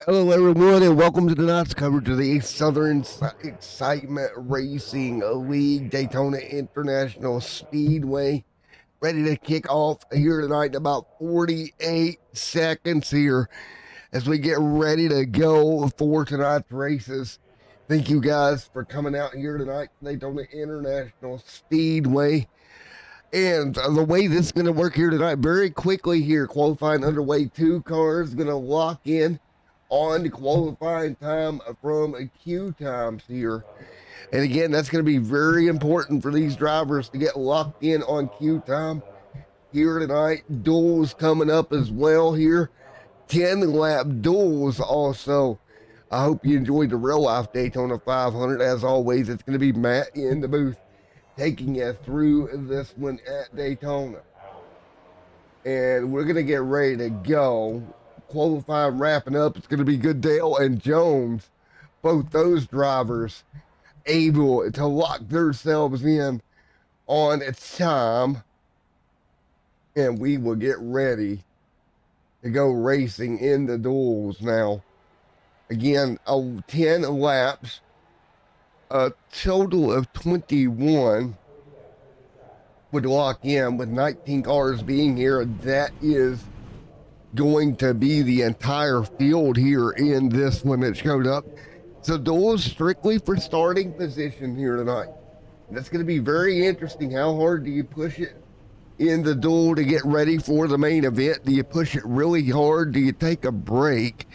Hello, everyone, and welcome to tonight's coverage of the Southern Excitement Racing League Daytona International Speedway. Ready to kick off here tonight in about 48 seconds here as we get ready to go for tonight's races. Thank you guys for coming out here tonight, Daytona International Speedway. And the way this is going to work here tonight, very quickly here, qualifying underway, 2 cars going to lock in on the qualifying time from queue times here. And again, that's going to be very important for these drivers to get locked in on queue time here tonight. Duels coming up as well here. 10-lap duels also. I hope you enjoyed the real life Daytona 500. As always, it's going to be Matt in the booth taking you through this one at Daytona. And we're going to get ready to go. Qualifying wrapping up. It's going to be Goodale and Jones, both those drivers able to lock themselves in on time, and we will get ready to go racing in the duels now. Again, 10 laps, a total of 21 would lock in, with 19 cars being here. That is going to be the entire field here in this one that showed up. So duels strictly for starting position here tonight. That's going to be very interesting. How hard do you push it in the duel to get ready for the main event? Do you push it really hard? Do you take a break?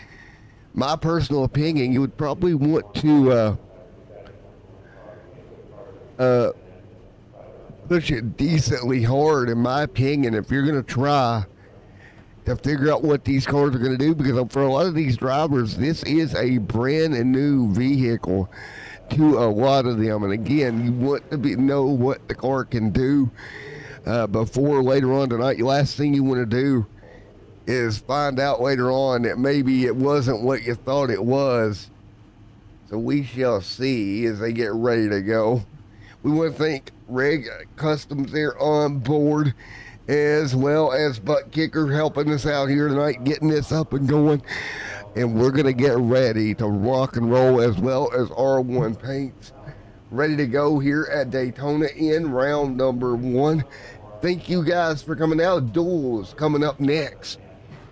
My personal opinion, you would probably want to push it decently hard, in my opinion, if you're going to try to figure out what these cars are going to do, because for a lot of these drivers, this is a brand new vehicle to a lot of them. And again, you want to know what the car can do before later on tonight. The last thing you want to do is find out later on that maybe it wasn't what you thought it was. So we shall see as they get ready to go. We want to thank Reg Customs there on board, as well as Butt Kicker helping us out here tonight, getting this up and going. And we're going to get ready to rock and roll, as well as R1 Paints. Ready to go here at Daytona in round number 1. Thank you guys for coming out. Duels coming up next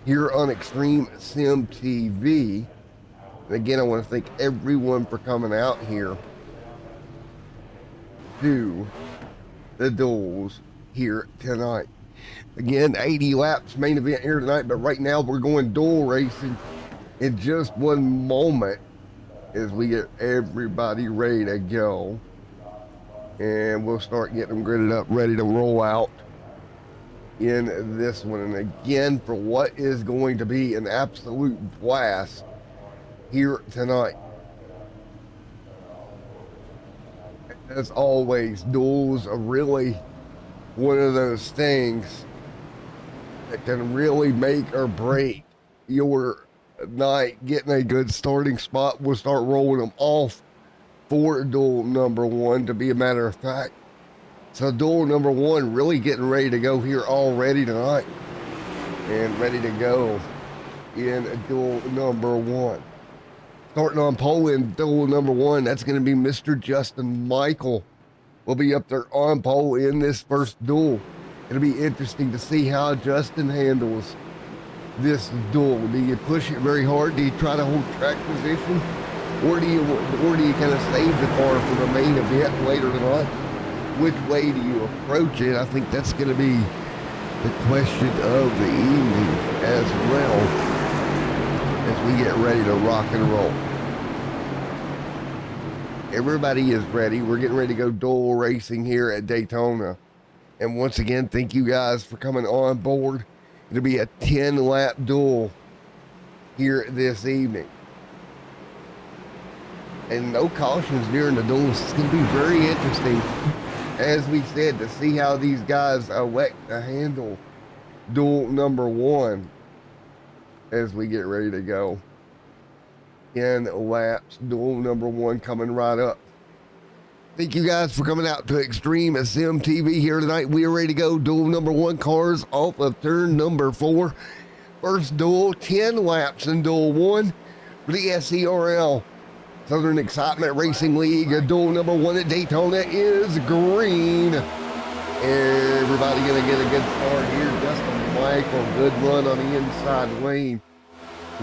here on Extreme Sim TV. And again, I want to thank everyone for coming out here to the duels here tonight. Again, 80 laps main event here tonight, but right now we're going duel racing in just one moment as we get everybody ready to go. And we'll start getting them gridded up, ready to roll out in this one. And again, for what is going to be an absolute blast here tonight. As always, duels are really one of those things that can really make or break your night. Getting a good starting spot, we'll start rolling them off for duel number 1, to be a matter of fact. So duel number 1 really getting ready to go here already tonight, and ready to go in duel number 1. Starting on pole in duel number 1, that's going to be Mr. Justin Michael. Will be up there on pole in this first duel. It'll be interesting to see how Justin handles this duel. Do you push it very hard? Do you try to hold track position? Or do you kind of save the car for the main event later tonight? Which way do you approach it? I think that's going to be the question of the evening as well, as we get ready to rock and roll. Everybody is ready. We're getting ready to go duel racing here at Daytona. And once again, thank you guys for coming on board. It'll be a 10-lap duel here this evening. And no cautions during the duels. It's going to be very interesting, as we said, to see how these guys elect to handle duel number 1 as we get ready to go. 10 laps, duel number 1 coming right up. Thank you guys for coming out to Extreme Sim TV here tonight. We are ready to go. Duel number 1, cars off of turn number 4. First duel, 10 laps in duel 1. for the SERL Southern Excitement Racing League. Duel number 1 at Daytona is green. Everybody gonna get a good start here. Justin Michael, good run on the inside lane.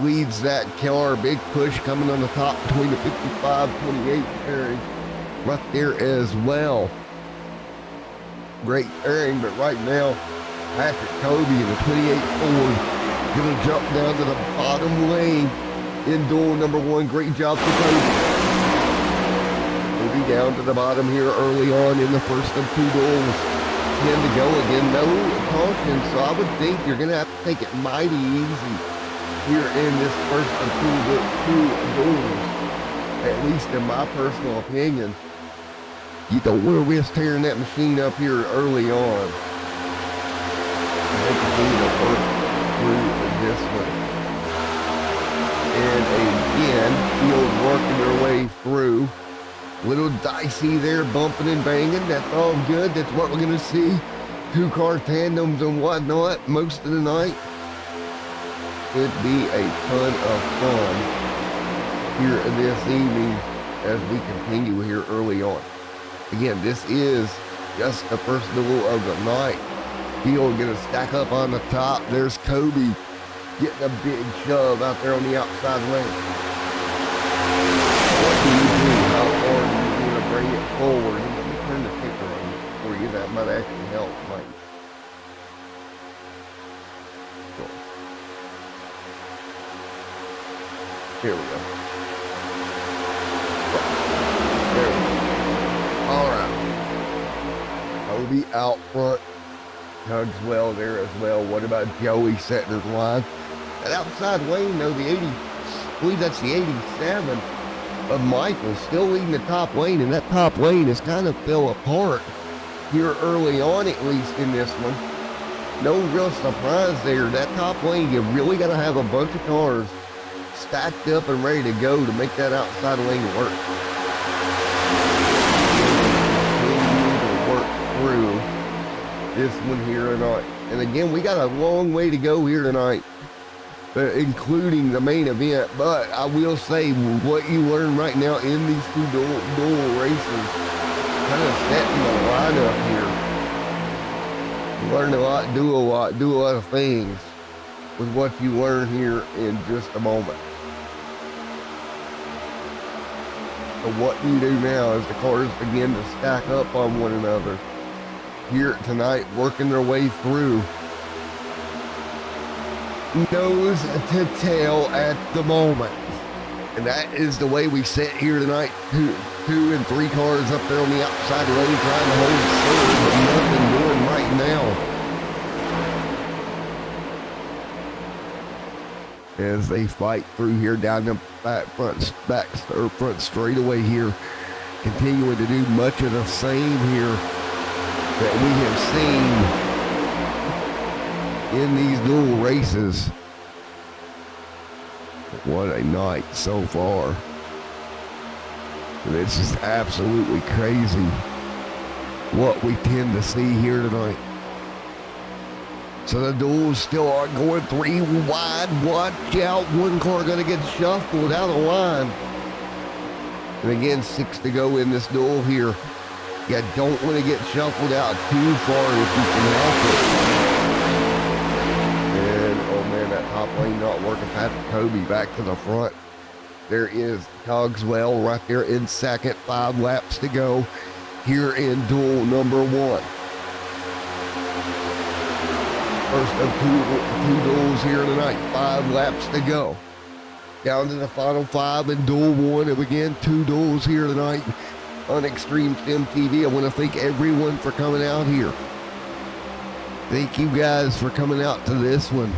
Leads that car. Big push coming on the top between the 55-28 pairing right there as well. Great pairing, but right now Patrick Kobe in the 28 Ford gonna jump down to the bottom lane in duel number 1. Great job for Kobe. Kobe down to the bottom here early on in the first of 2 duels. 10 to go again, no caution, so I would think you're gonna have to take it mighty easy here in this first of 2 duels, at least in my personal opinion. You don't want to risk tearing that machine up here early on. They continue to work through this one. And again, Field working their way through. Little dicey there, bumping and banging. That's all good. That's what we're going to see. 2-car tandems and whatnot most of the night. Could be a ton of fun here this evening as we continue here early on. Again, this is just the first duel of the night. Field gonna stack up on the top. There's Kobe getting a big shove out there on the outside lane. What do you do? How far do you want to bring it forward? Let me turn the ticker on for you. That might actually help, Mike. Here we go. There we go. All right. Kobe out front. Tugs well there as well. What about Joey setting his line? That outside lane, though, the 80, I believe that's the 87 of Michael, still leading the top lane, and that top lane has kind of fell apart here early on, at least in this one. No real surprise there. That top lane, you really got to have a bunch of cars stacked up and ready to go to make that outside lane work. Through this one here tonight. And again, we got a long way to go here tonight, including the main event. But I will say, what you learn right now in these 2 dual races, kind of setting the lineup here. You learn a lot, do a lot of things with what you learn here in just a moment. So what you do now is the cars begin to stack up on one another here tonight, working their way through nose to tail at the moment. And that is the way we sit here tonight. 2 and 3 cars up there on the outside lane trying to hold serve, but nothing doing right now as they fight through here down the front straightaway here, continuing to do much of the same here that we have seen in these dual races. What a night so far. And it's just absolutely crazy what we tend to see here tonight. So the duels still are going 3 wide. Watch out, 1 car gonna get shuffled out of line. And again, 6 to go in this duel here. You don't want to get shuffled out too far if you can help it. And, oh man, that top lane not working. Patrick Kobe back to the front. There is Cogswell right there in second. 5 laps to go here in duel number 1. First of 2 duels here tonight. 5 laps to go. Down to the final 5 in duel 1. And again, 2 duels here tonight on Extreme Sim TV. I want to thank everyone for coming out here. Thank you guys for coming out to this one.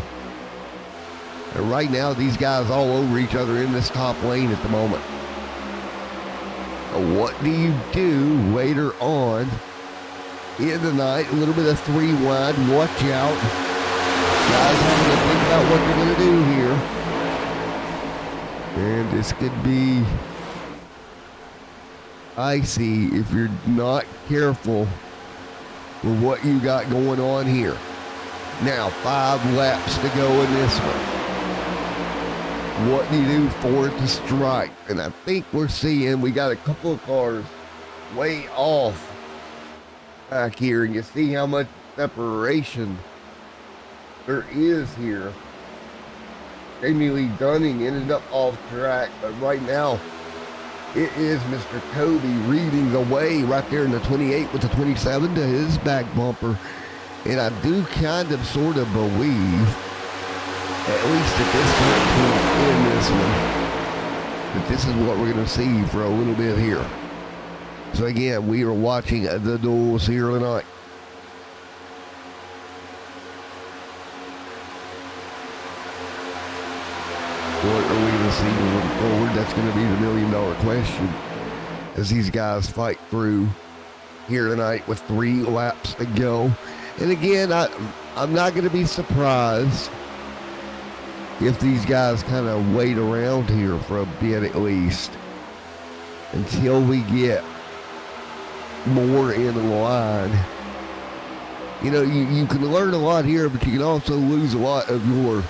And right now, these guys all over each other in this top lane at the moment. So what do you do later on in the night? A little bit of 3 wide. Watch out. Guys having to think about what they're going to do here. And this could be icy if you're not careful with what you got going on here. Now 5 laps to go in this one. what you do for it to strike. And I think we're seeing we got a couple of cars way off back here, and you see how much separation there is here. Jamie Lee Dunning ended up off track, but right now it is Mr. Kobe leading the way right there in the 28 with the 27 to his back bumper. And I do kind of sort of believe, at least at this point in this one, that this is what we're going to see for a little bit here. So again, we are watching the duels here tonight. What are we going to see moving forward? That's going to be the $1 million question as these guys fight through here tonight with 3 laps to go. And again, I'm not going to be surprised if these guys kind of wait around here for a bit at least until we get more in the line. You know, you can learn a lot here, but you can also lose a lot of your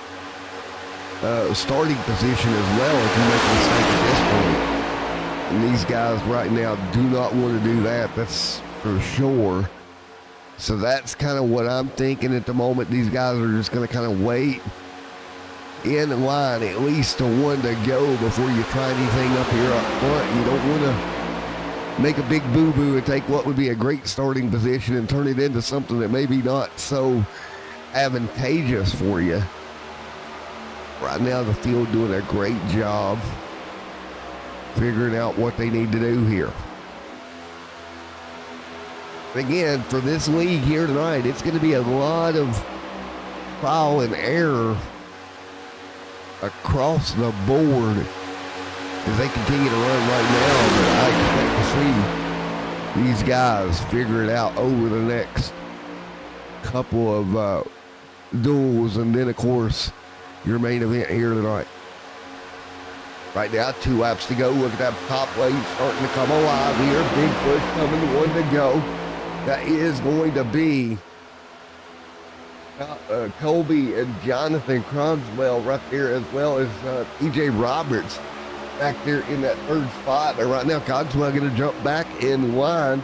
starting position as well if you make a mistake at this point. And these guys right now do not want to do that, that's for sure. So that's kind of what I'm thinking at the moment. These guys are just going to kind of wait in line at least to 1 to go before you try anything up here up front. You don't want to make a big boo-boo and take what would be a great starting position and turn it into something that maybe not so advantageous for you. Right now the field doing a great job figuring out what they need to do here. Again, for this league here tonight, it's going to be a lot of trial and error across the board as they continue to run right now. But I expect to see these guys figure it out over the next couple of duels, and then of course your main event here tonight. Right now, 2 laps to go. Look at that top lane starting to come alive here. Big push coming, 1 to go. That is going to be Colby and Jonathan Cronswell right there, as well as E.J. Roberts back there in that 3rd spot. But right now, Cogswell going to jump back in line.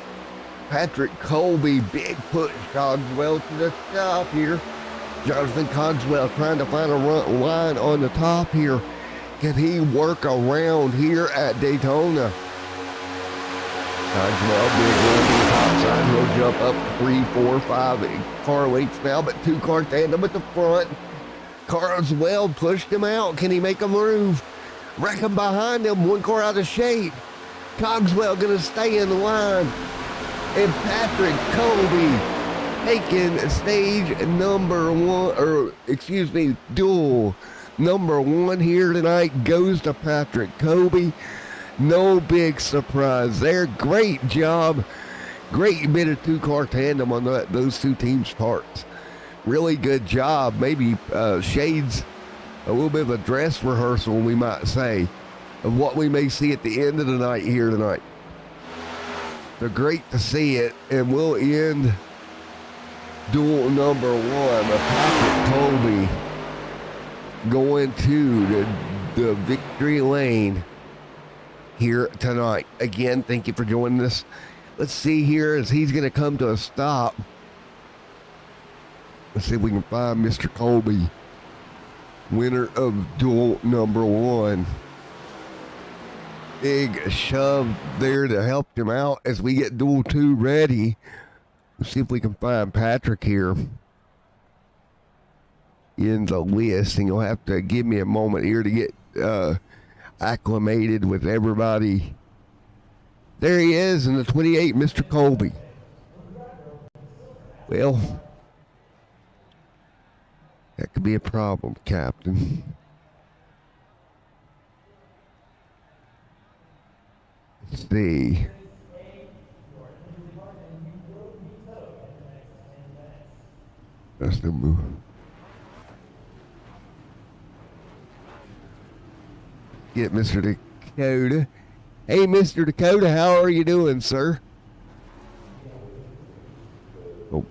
Patrick Colby, big push. Cogswell to the top here. Jonathan Cogswell trying to find a line on the top here. Can he work around here at Daytona? Cogswell, big run to the top side. He'll jump up 3, 4, 5 car lengths now, but 2-car tandem at the front. Cogswell pushed him out. Can he make a move? Wrecking behind him, 1 car out of shape. Cogswell gonna stay in the line. And Patrick Colby taking stage number 1, or excuse me, duel number 1 here tonight goes to Patrick Colby. No big surprise there. Great job. Great bit of 2-car tandem on those 2 teams' parts. Really good job. Maybe shades a little bit of a dress rehearsal, we might say, of what we may see at the end of the night here tonight. So great to see it. And we'll end duel number 1 of Patrick Colby going to the victory lane here tonight. Again, thank you for joining us. Let's see here as he's going to come to a stop. Let's see if we can find Mr. Colby, winner of duel number 1. Big shove there to help him out as we get duel 2 ready. Let's see if we can find Patrick here in the list, and you'll have to give me a moment here to get acclimated with everybody. There he is in the 28, Mr. Colby. Well, that could be a problem, Captain. Let's see. That's the move. Get Mr. Dakota. Hey, Mr. Dakota, how are you doing, sir? Oh.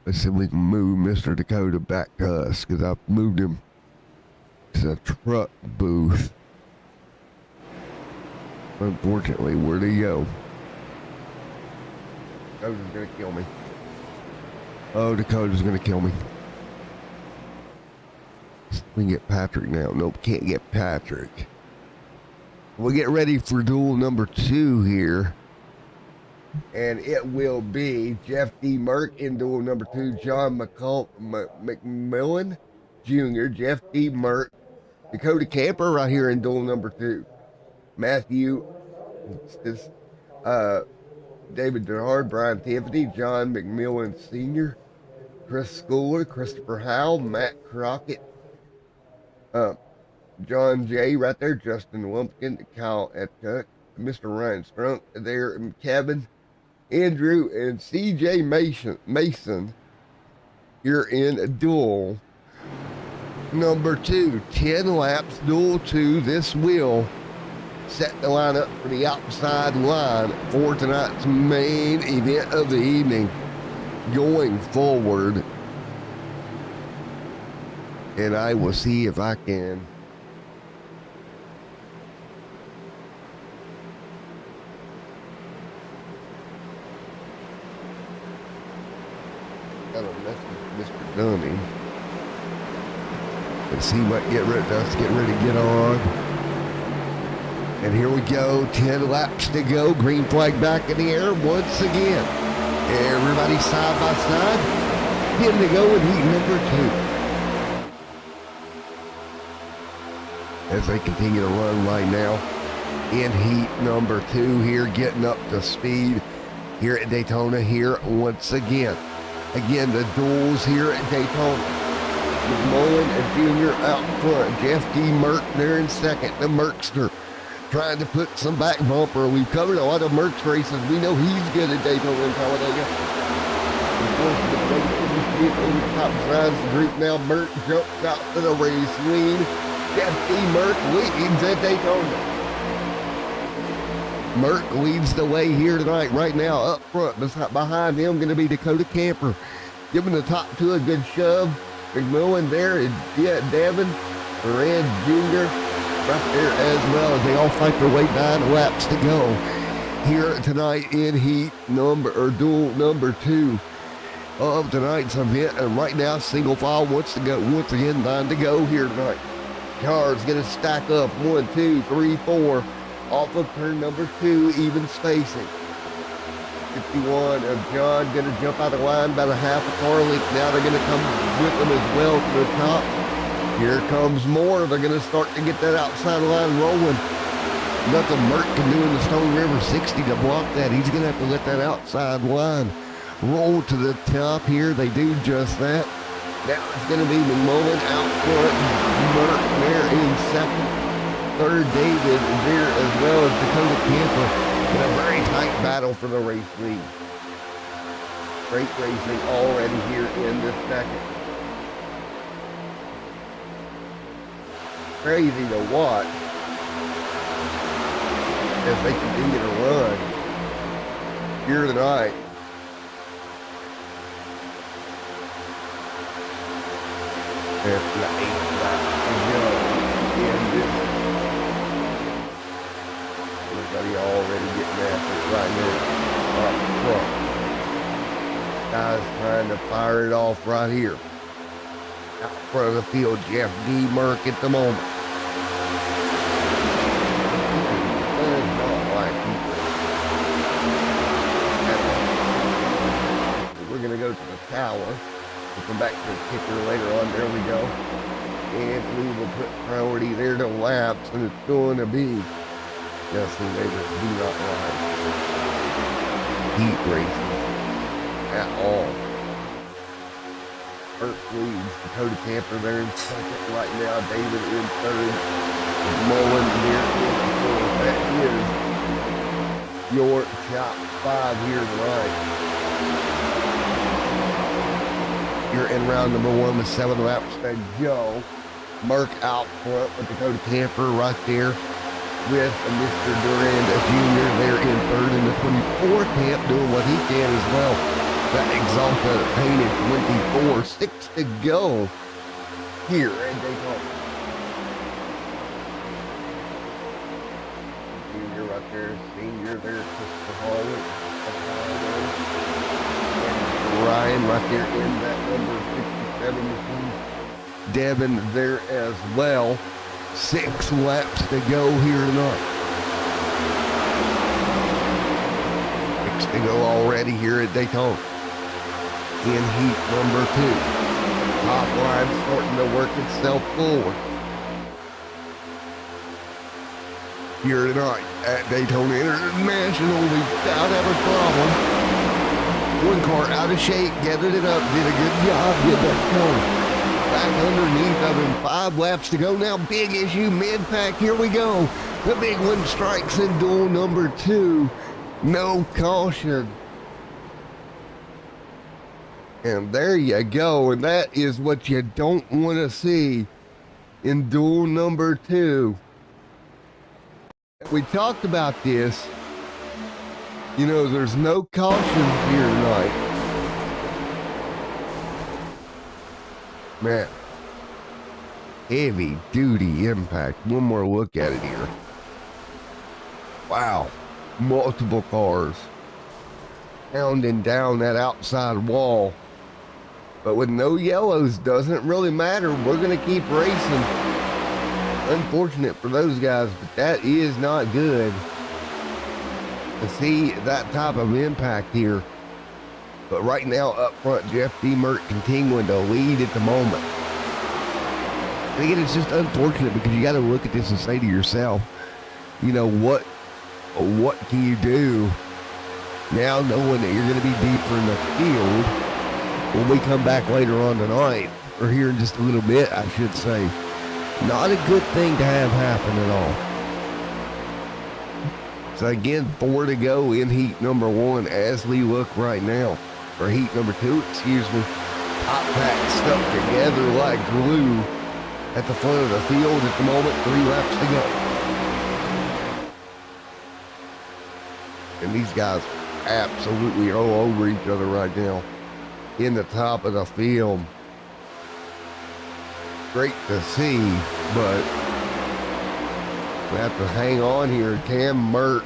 Let's see if we can move Mr. Dakota back to us, because I've moved him to the truck booth. Unfortunately, where'd he go? Dakota's gonna kill me. Oh, Dakota's gonna kill me. We can get Patrick now. Nope, can't get Patrick. We'll get ready for duel number 2 here. And it will be Jeff D. Merck in duel number 2. John McMillan Jr., Jeff D. Merck, Dakota Camper right here in duel number 2. Matthew, David Denard, Brian Tiffany, John McMillan Sr., Chris Schooler, Christopher Howell, Matt Crockett, John J. right there, Justin Lumpkin, Kyle Etcock, Mr. Ryan Strunk there, and Kevin, Andrew, and CJ Mason here in duel number 2. 10 laps, duel 2. This will set the lineup for the outside line for tonight's main event of the evening going forward. And I will see if I can got a message from Mr. Dunning. Let's see what let's get ready to get on. And here we go, 10 laps to go. Green flag back in the air once again. Everybody side by side. Getting to go in heat number 2. As they continue to run right now in heat number 2 here, getting up to speed here at Daytona here once again. Again, the duels here at Daytona. McMullen and Jr. out front. Jeff D. Merck there in second. The Merkster trying to put some back bumper. We've covered a lot of Merck's races. We know he's good at Daytona and Talladega. Top sides the group now. Merck jumps out to the race lead. Jeff D. Merck leads at Daytona. Merck leads the way here tonight. Right now, up front, behind him, going to be Dakota Camper, giving the top 2 a good shove. McMillan there, and Devin, Rand Jr. right there as well, as they all fight their way 9 laps to go here tonight in duel number 2 of tonight's event. And right now, single file wants to go once again, 9 to go here tonight. Cars going to stack up 1, 2, 3, 4 off of turn number 2, even spacing. 51 of John going to jump out of the line about a half a car length. Now they're going to come with them as well to the top. Here comes more. They're going to start to get that outside line rolling. Nothing Merck can do in the Stone River 60 to block that. He's going to have to let that outside line roll to the top here. They do just that. Now it's going to be McMullen out front, Merck there in second, third David there as well as Dakota Camper in a very tight battle for the race lead. Great racing already here in this second. Crazy to watch as they continue to run here tonight. That's the 8th lap to go in this. Everybody already getting after it right now. Up front. Guys trying to fire it off right here. Out front of the field, Jeff D. Merck at the moment. We're going to go to the tower. We'll come back to the kicker later on. There we go. And we will put priority there to laps, and it's going to be Justin Davis do not ride heat racing at all. First leads Dakota Camper there in second right now. David in third. Mullen here in fourth. That is your top 5 here tonight. You're in round number 1 with 7 laps to go. Merck out front with Dakota Camper right there with Mr. Durand Jr. there in third in the 24 camp doing what he can as well. That Exalta painted 24, 6 to go here at Daytona. Junior right there, senior there, Christopher Hall. Ryan right there in that number 57 machine. Devin there as well. 6 laps to go here tonight. 6 to go already here at Daytona. In heat number 2. Top line starting to work itself forward. Here tonight at Daytona International, we don't have a problem. One car out of shape, gathered it up, did a good job, get that going. Back underneath of him, 5 laps to go now. Big issue, mid-pack, here we go. The big one strikes in duel number 2. No caution. And there you go, and that is what you don't want to see in duel number 2. We talked about this. You know, there's no caution here tonight. Man, heavy duty impact. One more look at it here. Wow, multiple cars pounding down that outside wall. But with no yellows, doesn't really matter. We're going to keep racing. Unfortunate for those guys, but that is not good to see that type of impact here. But right now up front, Jeff D. Mert continuing to lead at the moment. And again, it's just unfortunate because you got to look at this and say to yourself, you know, what can you do now knowing that you're going to be deeper in the field when we come back later on tonight, or here in just a little bit, I should say. Not a good thing to have happen at all. So again, 4 to go in heat number 1 as we look right now. Or heat number 2, excuse me. Top pack stuck together like glue at the front of the field at the moment. 3 laps to go. And these guys absolutely all over each other right now in the top of the field. Great to see, but we have to hang on here. Cam Mert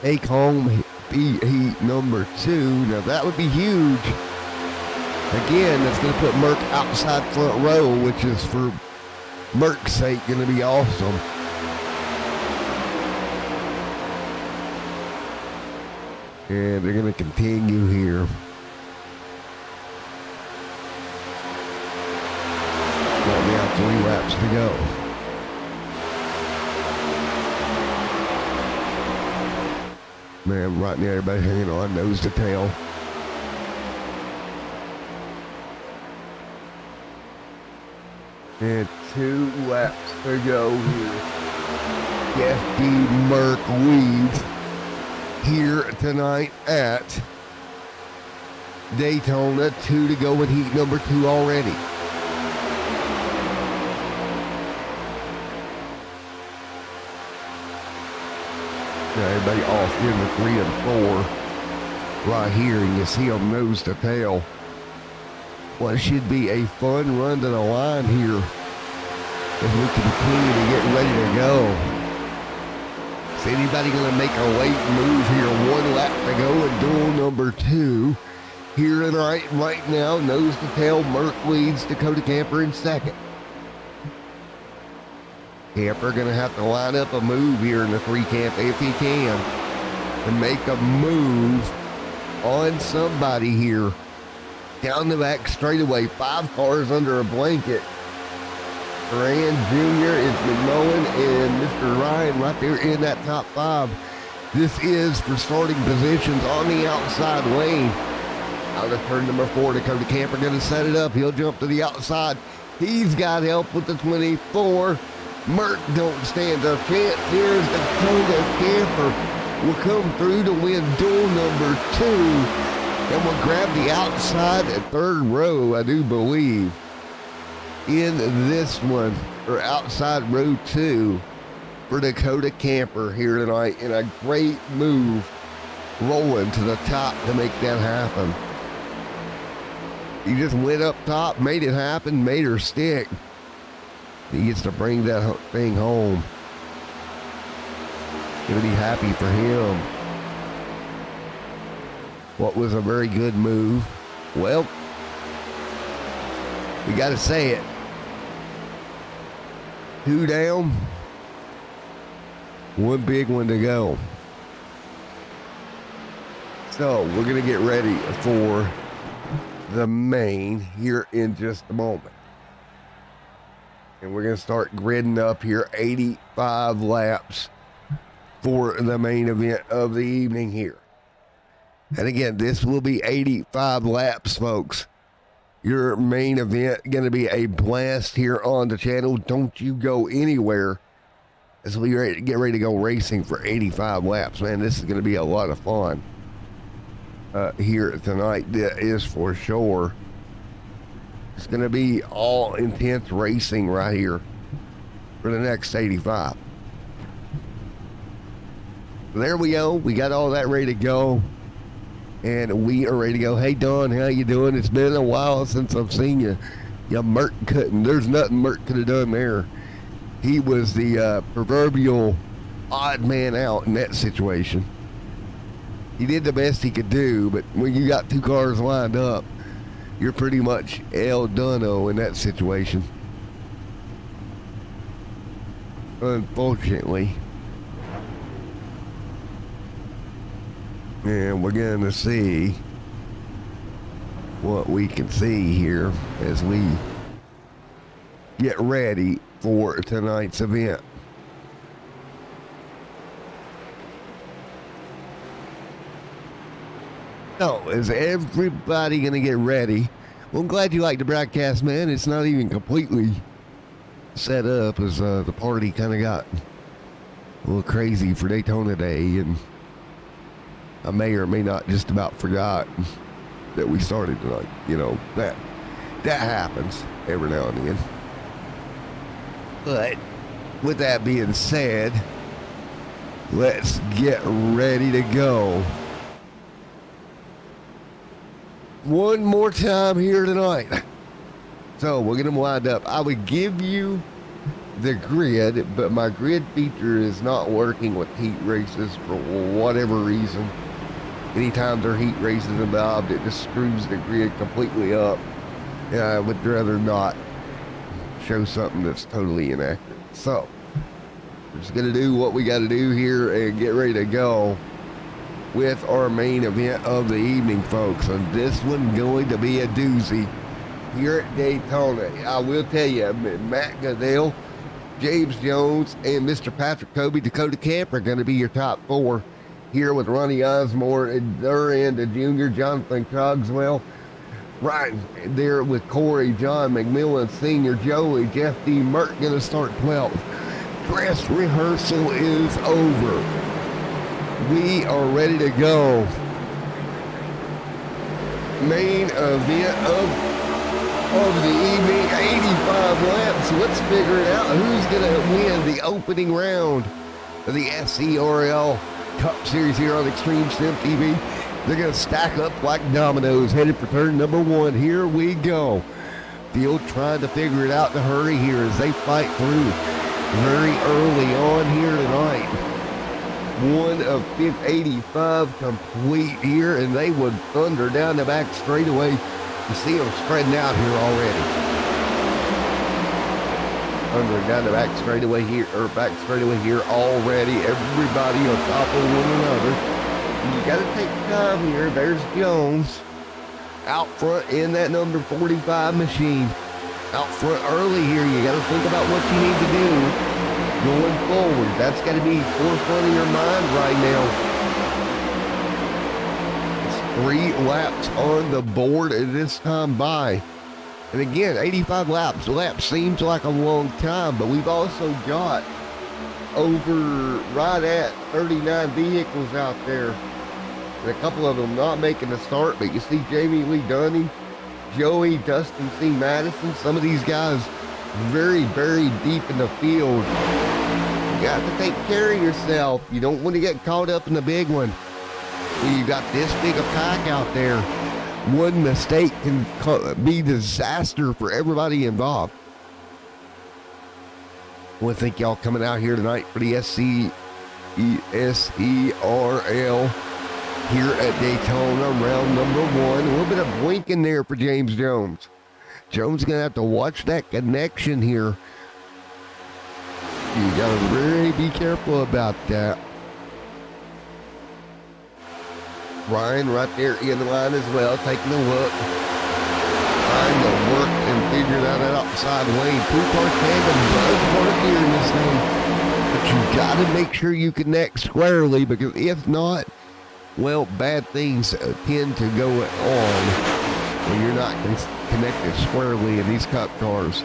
take home heat number 2. Now that would be huge. Again, that's going to put Merck outside front row, which is for Merck's sake going to be awesome. And they're going to continue here. Right now, 3 laps to go. Man, right now everybody hanging on nose to tail. And 2 laps to go here. Jeff D. Merck leads here tonight at Daytona. 2 to go with heat number 2 already. Everybody off in the 3 and 4 right here, and you see them nose to tail. What should be a fun run to the line here as we continue to get ready to go. Is anybody going to make a late move here? 1 lap to go in duel number 2 here tonight. Right now, nose to tail, Merck leads, Dakota Camper in second. Camper going to have to line up a move here in the 3 camp if he can and make a move on somebody here. Down the back straightaway, 5 cars under a blanket. Rand Jr. is McMullen and Mr. Ryan right there in that top 5. This is for starting positions on the outside lane. Out of turn number 4, Dakota Camper going to set it up. He'll jump to the outside. He's got help with the 24. Merck don't stand a chance. Here's Dakota Camper. Will come through to win duel number 2. And will grab the outside at 3rd row, I do believe, in this one, or outside row 2 for Dakota Camper here tonight in a great move rolling to the top to make that happen. He just went up top, made it happen, made her stick. He gets to bring that thing home. Gonna be happy for him. What was a very good move. Well, we gotta say it. 2 down, 1 big one to go. So we're gonna get ready for the main here in just a moment. And we're going to start gridding up here 85 laps for the main event of the evening here. And again, this will be 85 laps, folks. Your main event going to be a blast here on the channel. Don't you go anywhere as we get ready to go racing for 85 laps. Man, this is going to be a lot of fun. Here tonight, that is for sure. It's going to be all intense racing right here for the next 85. There we go. We got all that ready to go, and we are ready to go. Hey, Don, how you doing? It's been a while since I've seen you. Yeah, Mert couldn't. There's nothing Mert could have done there. He was the proverbial odd man out in that situation. He did the best he could do, but when you got 2 cars lined up, you're pretty much El Duno in that situation. Unfortunately. And we're going to see what we can see here as we get ready for tonight's event. So, is everybody going to get ready? Well, I'm glad you like the broadcast, man. It's not even completely set up as the party kind of got a little crazy for Daytona Day, and I may or may not just about forgot that we started tonight. You know, that happens every now and then. But with that being said, let's get ready to go. One more time here tonight. So we're going to wind up. I would give you the grid, but my grid feature is not working with heat races for whatever reason. Anytime there are heat races involved, it just screws the grid completely up. And I would rather not show something that's totally inaccurate. So we're just going to do what we got to do here and get ready to go with our main event of the evening, folks. And this one going to be a doozy here at Daytona. I will tell you, Matt Goodell, James Jones, and Mr. Patrick Kobe, Dakota Camp are going to be your top 4 here with Ronnie Osmore and their end, the junior, Jonathan Cogswell, right there with Corey, John McMillan Sr., Joey, Jeff D. Mert going to start 12th. Dress rehearsal is over. We are ready to go. Main event of the evening, 85 laps. Let's figure it out. Who's going to win the opening round of the SERL Cup Series here on Extreme Sim TV? They're going to stack up like dominoes, headed for turn number 1. Here we go. Field trying to figure it out in a hurry here as they fight through very early on here tonight. One of 85 complete here, and they would thunder down the back straightaway. You see them spreading out here already. Thundering down the back straightaway here already. Everybody on top of one another. And you got to take time here. There's Jones out front in that number 45 machine. Out front early here. You got to think about what you need to do going forward. That's got to be forefront of your mind right now. It's 3 laps on the board at this time by. And again, 85 laps. Lap seems like a long time, but we've also got over right at 39 vehicles out there. And a couple of them not making a start, but you see Jamie Lee Dunning, Joey, Dustin C. Madison, some of these guys very, very deep in the field. You got to take care of yourself. You don't want to get caught up in the big one. when you got this big a pack out there, one mistake can be disaster for everybody involved. I want to thank y'all coming out here tonight for the SERL here at Daytona, round number 1. A little bit of blinking there for James Jones. Jones going to have to watch that connection here. You got to really be careful about that. Ryan right there in the line as well, taking a look. Trying to work and figure that outside lane. Two-car tandem does work here in this thing. But you got to make sure you connect squarely, because if not, well, bad things tend to go on when you're not connected squarely in these cup cars.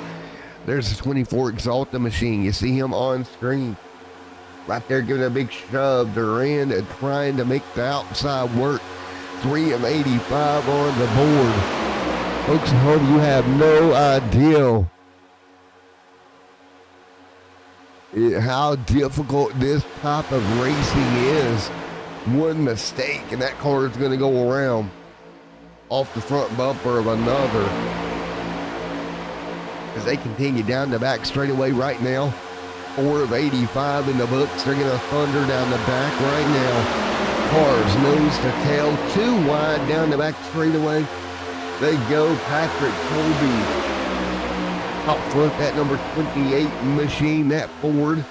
There's the 24 Exalta machine. You see him on screen. Right there giving a big shove to Rand and trying to make the outside work. 3 of 85 on the board. Folks at home, you have no idea how difficult this type of racing is. One mistake and that car is going to go around off the front bumper of another. As they continue down the back straightaway right now. 4 of 85 in the books. They're going to thunder down the back right now. Cars nose to tail, 2 wide down the back straightaway. They go. Patrick Colby out front, that number 28 machine, that Ford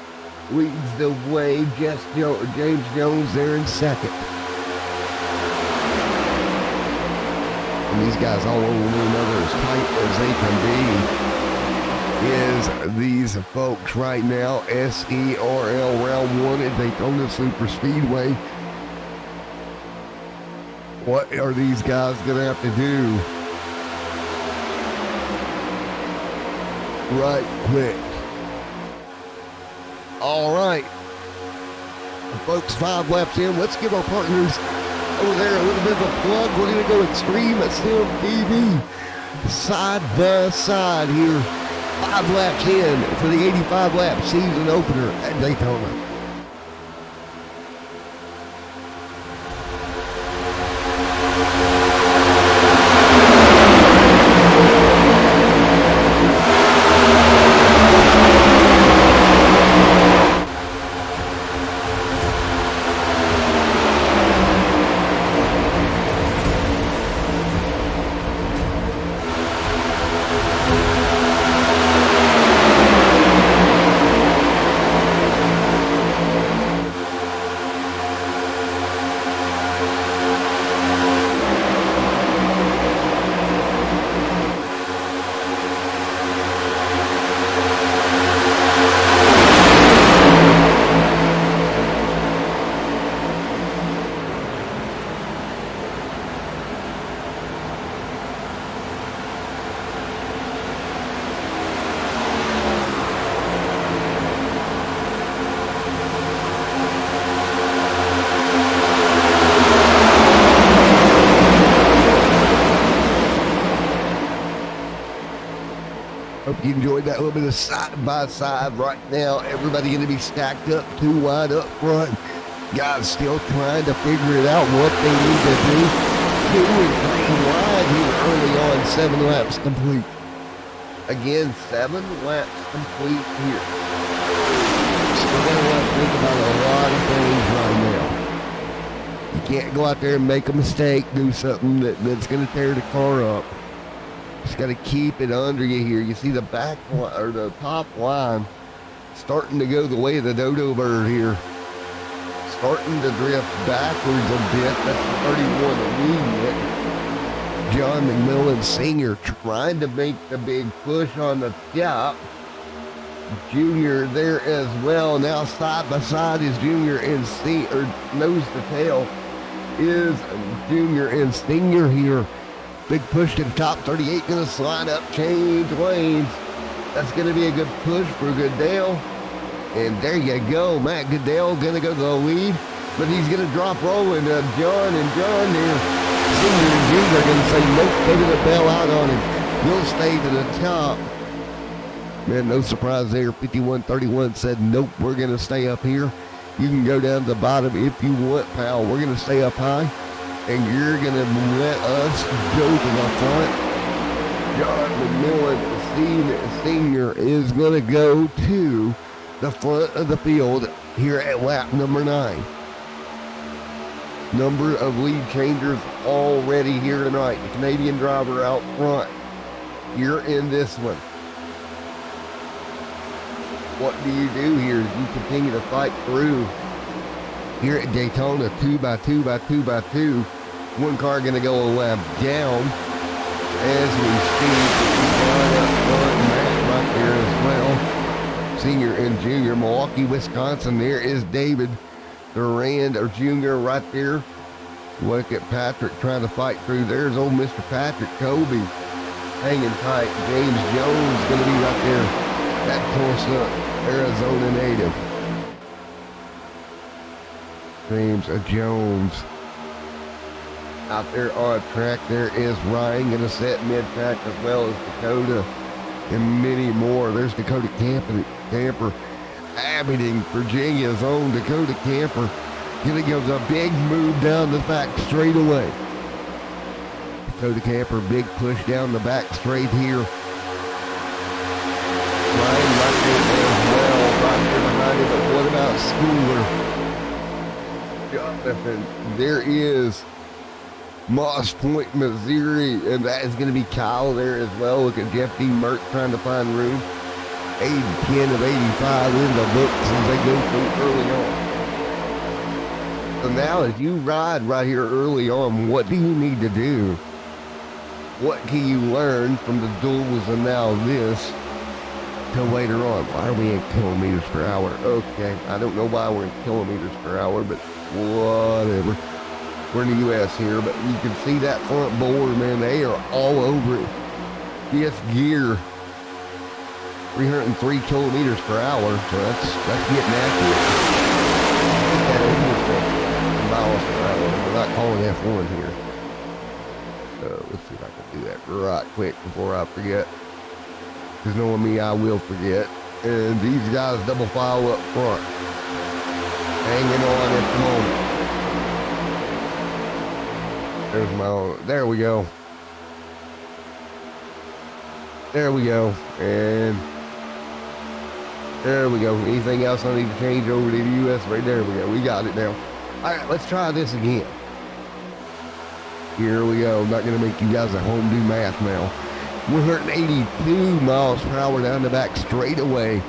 leads the way. James Jones there in second. And these guys all over one another as tight as they can be. Is these folks right now. SERL round 1 at Daytona Super Speedway. What are these guys gonna have to do right quick? All right, folks, 5 laps in. Let's give our partners over there a little bit of a plug. We're gonna go Extreme at Sim TV side by side here. 5 laps in for the 85 lap season opener at Daytona. Hope you enjoyed that little bit of side by side right now. Everybody going to be stacked up 2 wide up front. Guys still trying to figure it out what they need to do. 2 and 3 wide here early on. 7 laps complete. Again, 7 laps complete here. Still going to want to think about a lot of things right now. You can't go out there and make a mistake, do something that's going to tear the car up. Just got to keep it under you here. You see the back line, or the top line starting to go the way of the dodo bird here. Starting to drift backwards a bit. That's 31 immediate. John McMillan Sr. trying to make the big push on the top. Junior there as well. Now side by side is Junior and nose to tail is Junior and Senior here. Big push to the top. 38 going to slide up, change lanes. That's going to be a good push for Goodell. And there you go. Matt Goodell going to go to the lead, but he's going to drop rolling. John there. Senior and Junior are going to say nope. They're going to bail out on him. He'll stay to the top. Man, no surprise there. 51-31 said nope. We're going to stay up here. You can go down to the bottom if you want, pal. We're going to stay up high, and you're going to let us go to the front. John McMillan Sr. is going to go to the front of the field here at lap number 9. Number of lead changers already here tonight. The Canadian driver out front. You're in this one. What do you do here? You continue to fight through. Here at Daytona, 2 by 2 by 2 by 2. One car going to go a lap down as we speak. Right up front, Matt right there as well. Senior and junior, Milwaukee, Wisconsin. There is David Durand, or Jr. right there. Look at Patrick trying to fight through. There's old Mr. Patrick Kobe hanging tight. James Jones going to be right there. That Tulsa, Arizona native. James Jones out there on track. There is Ryan going to set mid-track, as well as Dakota and many more. There's Dakota Camper. Abingdon, Virginia's own Dakota Camper. Gonna give a big move down the back straightaway. Dakota Camper, big push down the back straight here. Ryan right there as well, right there behind him. But what about Schooler? Jonathan, there is Moss Point, Missouri, and that is going to be Kyle there as well. Look at Jeff D. Mert trying to find room. 80-10 of 85 in the books as they go through early on. So now as you ride right here early on, what do you need to do? What can you learn from the duels and now this till later on? Why are we in kilometers per hour? Okay, I don't know why we're in kilometers per hour, but whatever. We're in the U.S. here, but you can see that front board, man, they are all over it. Fifth gear. 303 kilometers per hour, so that's getting accurate. Miles per hour. We're not calling F1 here. So let's see if I can do that right quick before I forget. Because knowing me, I will forget. And these guys double file up front, hanging on at the moment. There's my own. There we go. There we go. And there we go. Anything else I need to change over to the U.S.? Right there we go. We got it now. All right, let's try this again. Here we go. I'm not going to make you guys at home do math now. 182 miles per hour down the back straightaway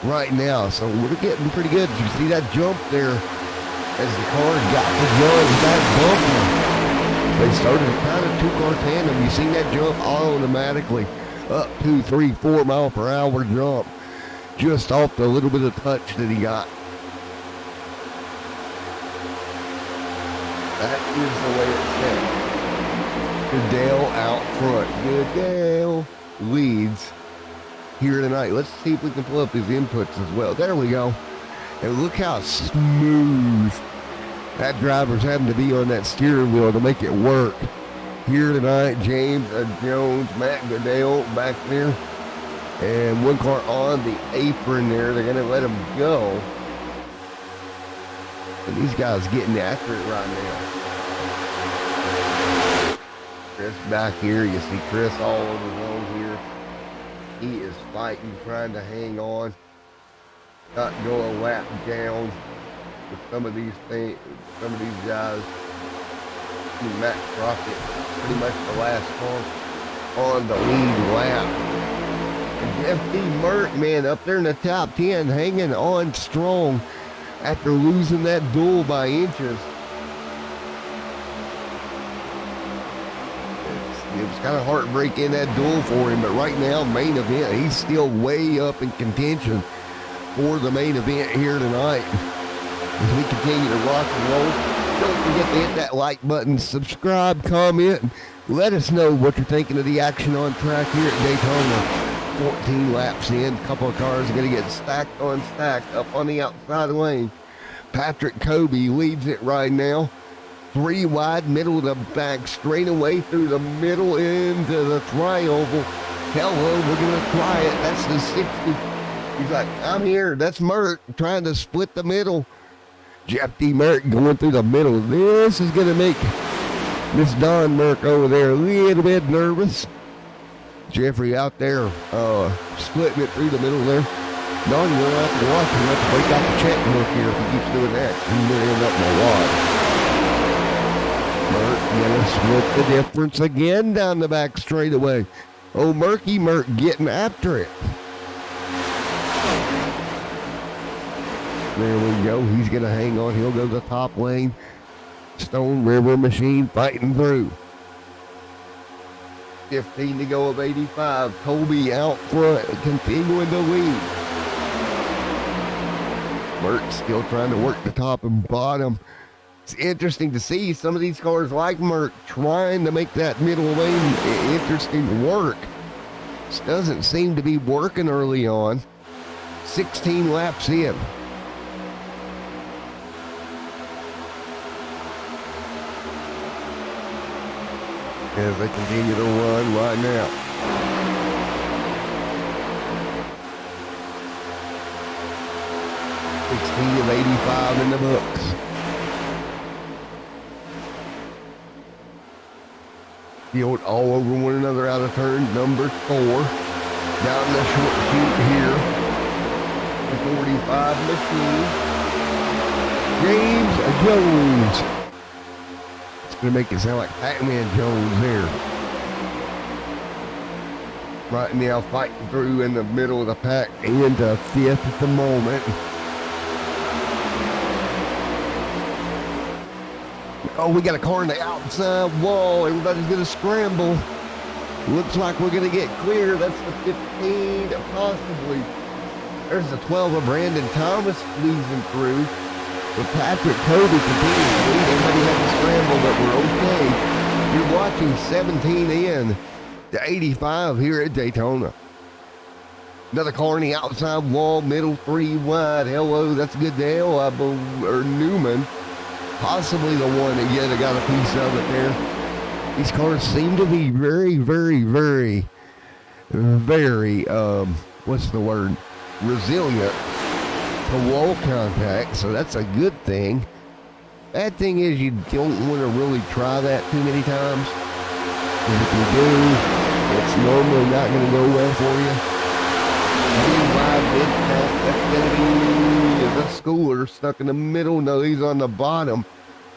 right now. So we're getting pretty good. You see that jump there as the car got to judge that bumper. They started kind of two-car tandem. You seen that jump automatically up 2, 3, 4 mile per hour jump just off the little bit of touch that he got. That is the way it's set. Goodell out front. Goodell leads here tonight. Let's see if we can pull up his inputs as well. There we go. And look how smooth that driver's having to be on that steering wheel to make it work. Here tonight, James Jones, Matt Goodell back there. And one car on the apron there. They're going to let him go. And these guys getting after it right now. Chris back here. You see Chris all over his own here. He is fighting, trying to hang on. Not go a lap down with some of these things, some of these guys. Matt Crockett, pretty much the last car on the lead lap. And Jeff D. Mert, man, up there in the top 10, hanging on strong after losing that duel by inches. It was kind of heartbreaking, that duel for him, but right now, main event, he's still way up in contention for the main event here tonight. As we continue to rock and roll. Don't forget to hit that like button, subscribe, comment, and let us know what you're thinking of the action on track here at Daytona. 14 laps in, a couple of cars are going to get stacked on stacked up on the outside lane. Patrick Kobe leads it right now. 3 wide, middle of the back, straight away through the middle into the tri-oval. Hello, we're going to try it. That's the 60. He's like, I'm here. That's Mert trying to split the middle. Jeff D. Merrick going through the middle. This is going to make Miss Don Merrick over there a little bit nervous. Jeffrey out there splitting it through the middle there. Don, you're going to have to watch him. Have to break out the checkbook here if he keeps doing that. He's going to end up in a lot. Merck going to split the difference again down the back straightaway. Oh, Murky Merck getting after it. There we go. He's going to hang on. He'll go to the top lane. Stone River Machine fighting through. 15 to go of 85. Colby out front, continuing to lead. Merck still trying to work the top and bottom. It's interesting to see some of these cars like Merck trying to make that middle lane interesting to work. This doesn't seem to be working early on. 16 laps in. As they continue to run right now. $16 of 85 in the books. Field all over one another out of turn number 4. Down the short chute here. The 45 machine. James Jones. Gonna make it sound like Pac-Man Jones there. Right now fighting through in the middle of the pack into 5th at the moment. Oh, we got a car in the outside wall. Everybody's gonna scramble. Looks like we're gonna get clear. That's the 15 possibly. There's the 12 of Brandon Thomas squeezing through. But Patrick Cody continues to lead. Everybody had to scramble, but we're okay. You're watching 17 in to 85 here at Daytona. Another car on the outside wall, middle 3 wide. Hello, that's Goodell, or Newman. Possibly the one that yet got a piece of it there. These cars seem to be very, what's the word? Resilient to wall contact, so that's a good thing. Bad thing is you don't want to really try that too many times. And if you do, it's normally not going to go well for you. That's going to be the schooler stuck in the middle. No, he's on the bottom.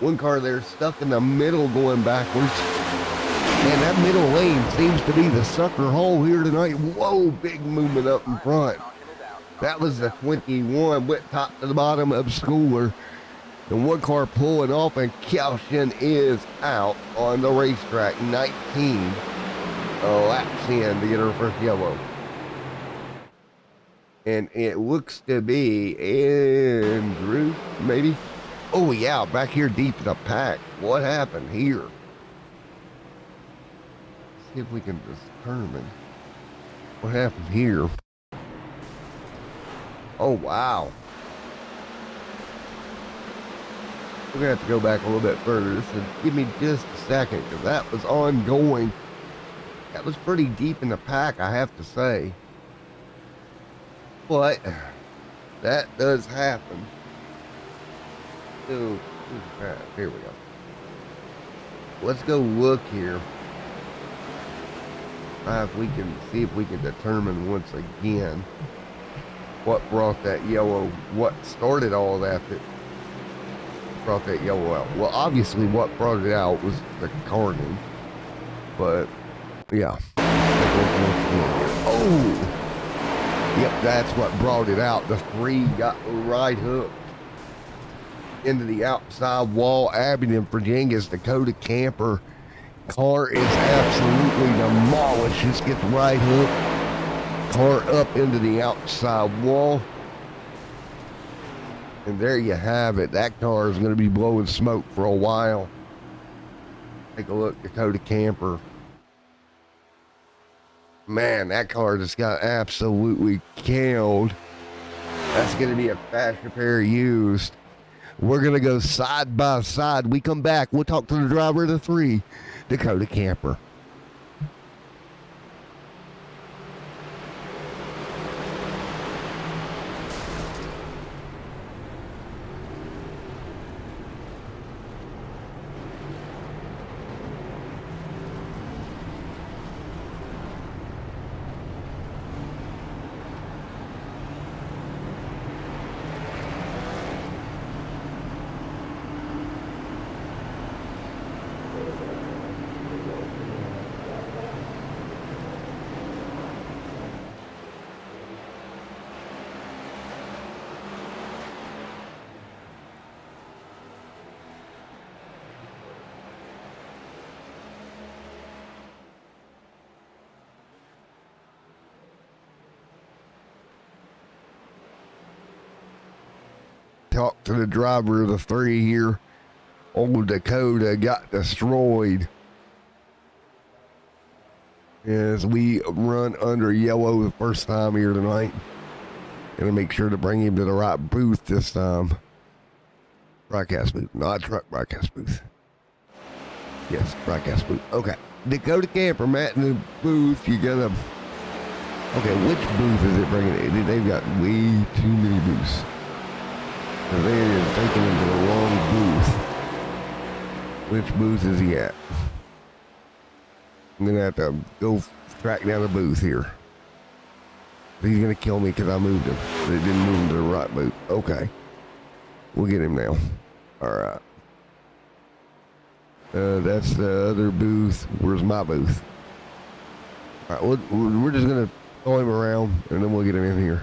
One car there stuck in the middle going backwards. And that middle lane seems to be the sucker hole here tonight. Whoa, big movement up in front. That was the 21, went top to the bottom of Schooler. The one car pulling off, and Kelshin is out on the racetrack. 19 laps in to get her first yellow. And it looks to be Andrew, maybe? Oh, yeah, back here deep in the pack. What happened here? Let's see if we can determine what happened here. Oh, wow. We're going to have to go back a little bit further. So give me just a second, because that was ongoing. That was pretty deep in the pack, I have to say. But that does happen. So, here we go. Let's go look here. If we can see if we can determine once again what brought that yellow, what started all that brought that yellow out. Well, obviously what brought it out was the carnage, but yeah. Oh, yep, that's what brought it out. The 3 got right hooked into the outside wall. Abington, Virginia's Dakota Camper car is absolutely demolished. Just gets right hooked. Car up into the outside wall. And there you have it. That car is going to be blowing smoke for a while. Take a look, Dakota Camper. Man, that car just got absolutely killed. That's going to be a fast repair used. We're going to go side by side. We come back. We'll talk to the driver of the 3, Dakota Camper. talked to the driver of the 3 here. Old Dakota got destroyed as we run under yellow the first time here tonight. Gonna make sure to bring him to the right booth this time. Broadcast booth, not truck broadcast booth. Yes, broadcast booth. Okay. Dakota Camper, Matt in the booth. You gotta. Okay, which booth is it bringing in? They've got way too many booths. They're taking him to the wrong booth. Which booth is he at? I'm gonna have to go track down the booth here. He's gonna kill me because I moved him. They didn't move him to the right booth. Okay. We'll get him now. Alright. That's the other booth. Where's my booth? Alright, we're just gonna throw him around and then we'll get him in here.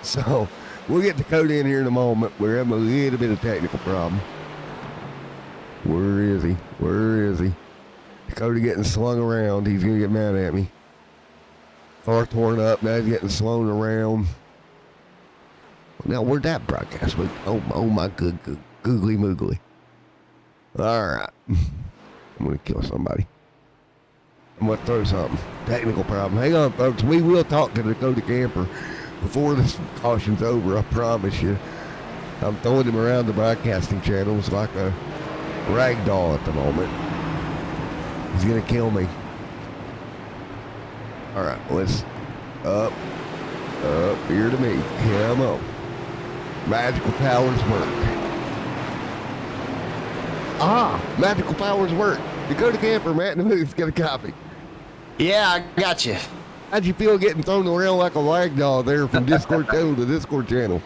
So, we'll get Dakota in here in a moment. We're having a little bit of technical problem. Where is he? Where is he? Dakota getting slung around. He's gonna get mad at me. Car torn up. Now he's getting slung around. Now where'd that broadcast? Oh my googly moogly. Alright. I'm gonna kill somebody. I'm gonna throw something. Technical problem. Hang on, folks. We will talk to Dakota Camper before this caution's over, I promise you. I'm throwing him around the broadcasting channels like a rag doll at the moment. He's gonna kill me. Alright, let's up here to me. Come on. Magical powers work. Magical powers work. Dakota Camper, Matt in the booth, get a copy. Yeah, I got you. How'd you feel getting thrown around like a rag doll there from Discord channel to Discord channel?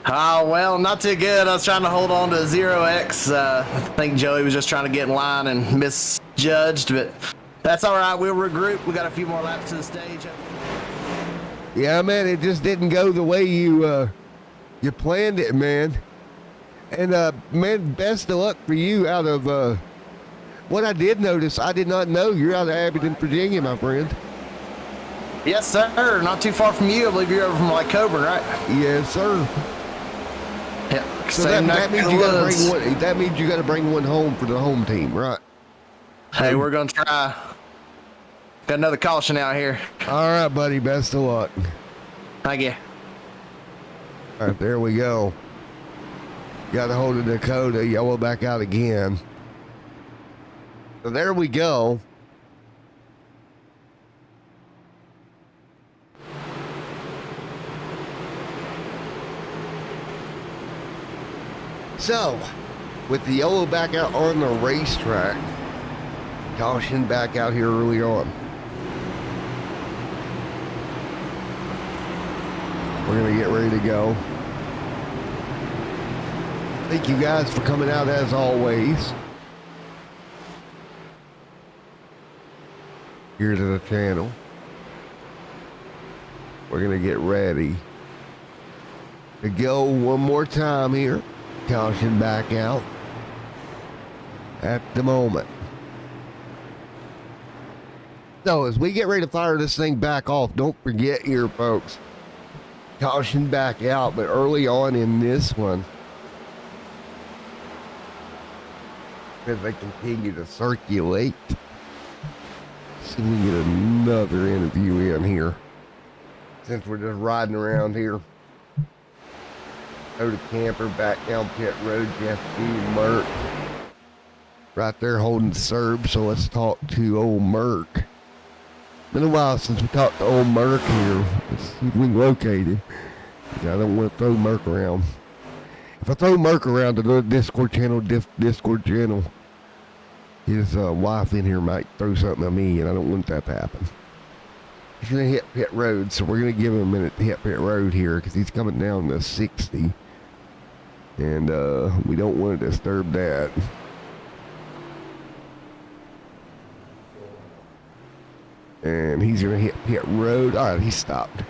Oh, well, not too good. I was trying to hold on to 0x. I think Joey was just trying to get in line and misjudged, but that's all right. We'll regroup. We got a few more laps to the stage. Yeah, man, it just didn't go the way you planned it, man. And, man, best of luck for you out of, what I did notice, I did not know you're out of Abingdon, Virginia, my friend. Yes, sir. Not too far from you. I believe you're over from like Coburn, right? Yes, sir. Yeah. So that means you gotta bring one. That means you gotta bring one home for the home team, right? Hey, we're gonna try. Got another caution out here. All right, buddy. Best of luck. Thank you. All right, there we go. Got a hold of Dakota. Yellow back out again. So there we go. So, with the yellow back out on the racetrack, caution back out here early on. We're going to get ready to go. Thank you guys for coming out as always. Here to the channel. We're going to get ready to go one more time here. Caution back out at the moment. So as we get ready to fire this thing back off, don't forget here, folks, caution back out, but early on in this one, as they continue to circulate, see if we can get another interview in here, since we're just riding around here. Go to Camper, back down pit road, Jeff D. Merck. Right there holding the Serb, so let's talk to old Merck. Been a while since we talked to old Merck here. Let's see if we can locate him. I don't want to throw Merck around. If I throw Merck around to the Discord channel, his wife in here might throw something at me, and I don't want that to happen. He's going to hit pit road, so we're going to give him a minute to hit pit road here because he's coming down to 60. And we don't want to disturb that. And he's going to hit pit road. All right, he stopped.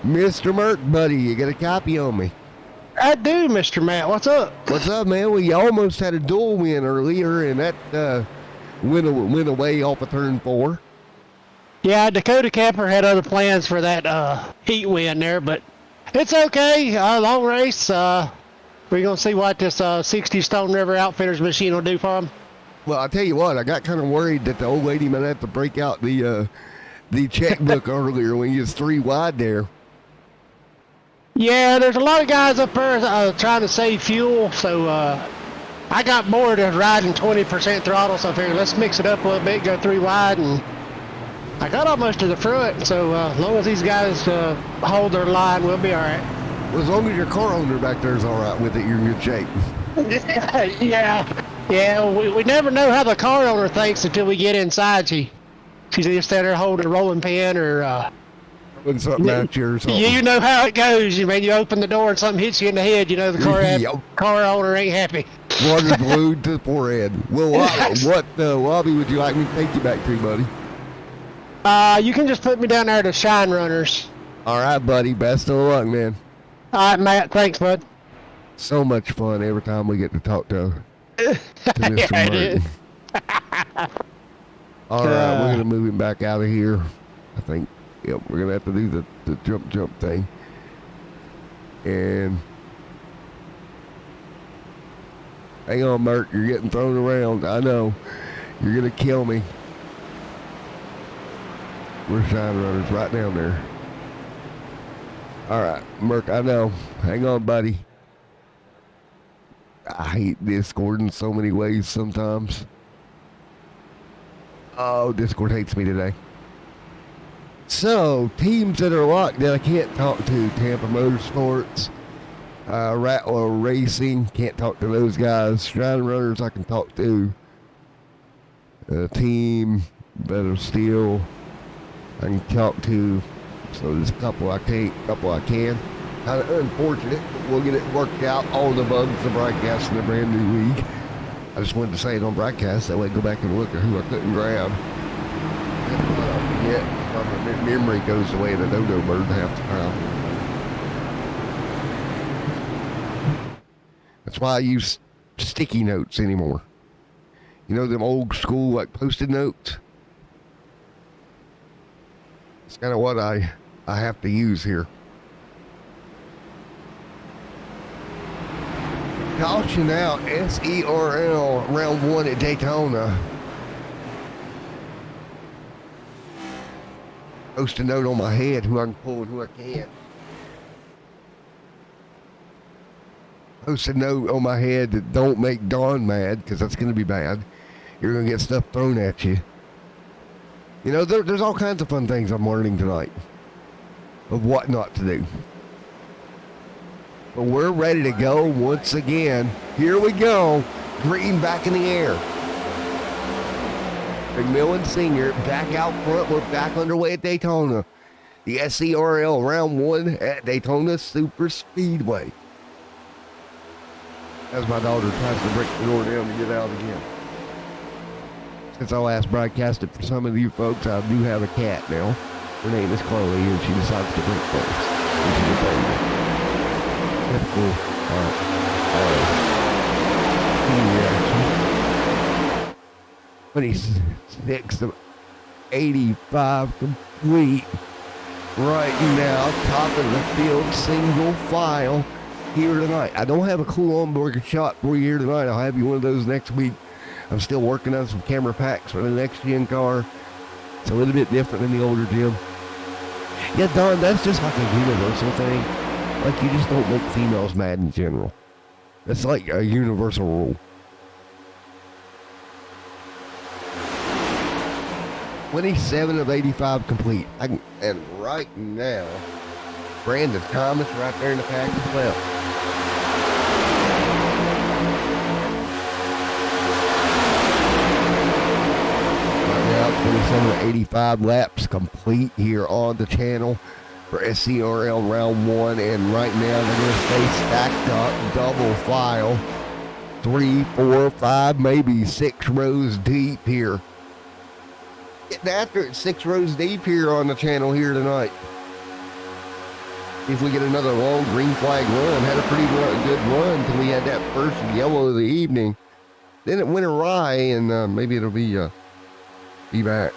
Mr. Merck, buddy, you got a copy on me? I do, Mr. Matt. What's up? What's up, man? We almost had a duel win earlier, and that went away off of turn 4. Yeah, Dakota Camper had other plans for that heat win there, but It's okay. Long race. We're going to see what this 60 Stone River Outfitters machine will do for them. Well, I'll tell you what, I got kind of worried that the old lady might have to break out the checkbook earlier when you was 3 wide there. Yeah, there's a lot of guys up there trying to save fuel, so I got bored of riding 20% throttle, so I figured let's mix it up a little bit, go 3 wide, and I got almost to the front, so as long as these guys hold their line, we'll be all right. Well, as long as your car owner back there is all right with it, you're in good shape. Yeah, we never know how the car owner thinks until we get inside. She's just there holding a rolling pin or... Putting something at you or something. You know how it goes. You open the door and something hits you in the head. You know the car owner ain't happy. Water glued to the forehead. Well, what lobby would you like me to take you back to, buddy? You can just put me down there to Shine Runners. All right, buddy. Best of luck, man. All right, Matt. Thanks, bud. So much fun every time we get to talk to Mr. Yeah, Martin. it is. All right, we're gonna move him back out of here. I think. Yep, we're gonna have to do the jump thing. And hang on, Mert, you're getting thrown around. I know. You're gonna kill me. We're Shine Runners right down there. All right, Merc, I know. Hang on, buddy. I hate Discord in so many ways sometimes. Oh, Discord hates me today. So, teams that are locked that I can't talk to, Tampa Motorsports, Rattler Racing, can't talk to those guys. Shine Runners I can talk to. Team Better Steel I can talk to. So there's a couple I can't, couple I can. Kind of unfortunate, but we'll get it worked out. All the bugs of broadcast in a brand new league. I just wanted to say it on broadcast, that way go back and look at who I couldn't grab. Yeah. My memory goes the way of the dodo bird half the time. That's why I use sticky notes anymore. You know them old school like Post-it notes? It's kind of what I have to use here. Caution out, SERL round 1 at Daytona. Post a note on my head who I can pull and who I can't. Post a note on my head that don't make Dawn mad, because that's going to be bad. You're going to get stuff thrown at you. You know, there's all kinds of fun things I'm learning tonight of what not to do. But we're ready to go once again. Here we go. Green back in the air. McMillan Sr. back out front. We're back underway at Daytona. The SERL round 1 at Daytona Super Speedway. As my daughter tries to break the door down to get out again. Since I last broadcasted for some of you folks, I do have a cat now. Her name is Chloe, and she decides to drink first. And she's a baby. That's cool. Yeah. 26 of 85 complete right now, top of the field, single file here tonight. I don't have a cool onboard shot for you here tonight. I'll have you one of those next week. I'm still working on some camera packs for the next gen car. It's a little bit different than the older Jim. Yeah, Don, that's just like a universal thing. Like, you just don't make females mad in general. That's like a universal rule. 27 of 85 complete. And right now, Brandon Thomas right there in the pack as well. Right now, 27 of 85 laps complete here on the channel for SERL round 1. And right now, they're going to stay stacked up, double file. 3, 4, 5, maybe 6 rows deep here. Getting after it 6 rows deep here on the channel here tonight. If we get another long green flag run, had a pretty good run until we had that first yellow of the evening. Then it went awry, and maybe it'll be back.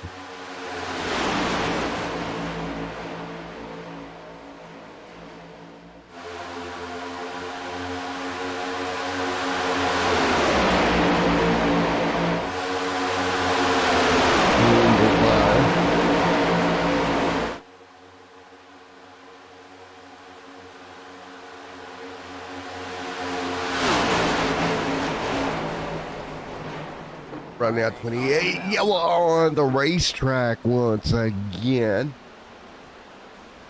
Running out 28, yellow on the racetrack once again.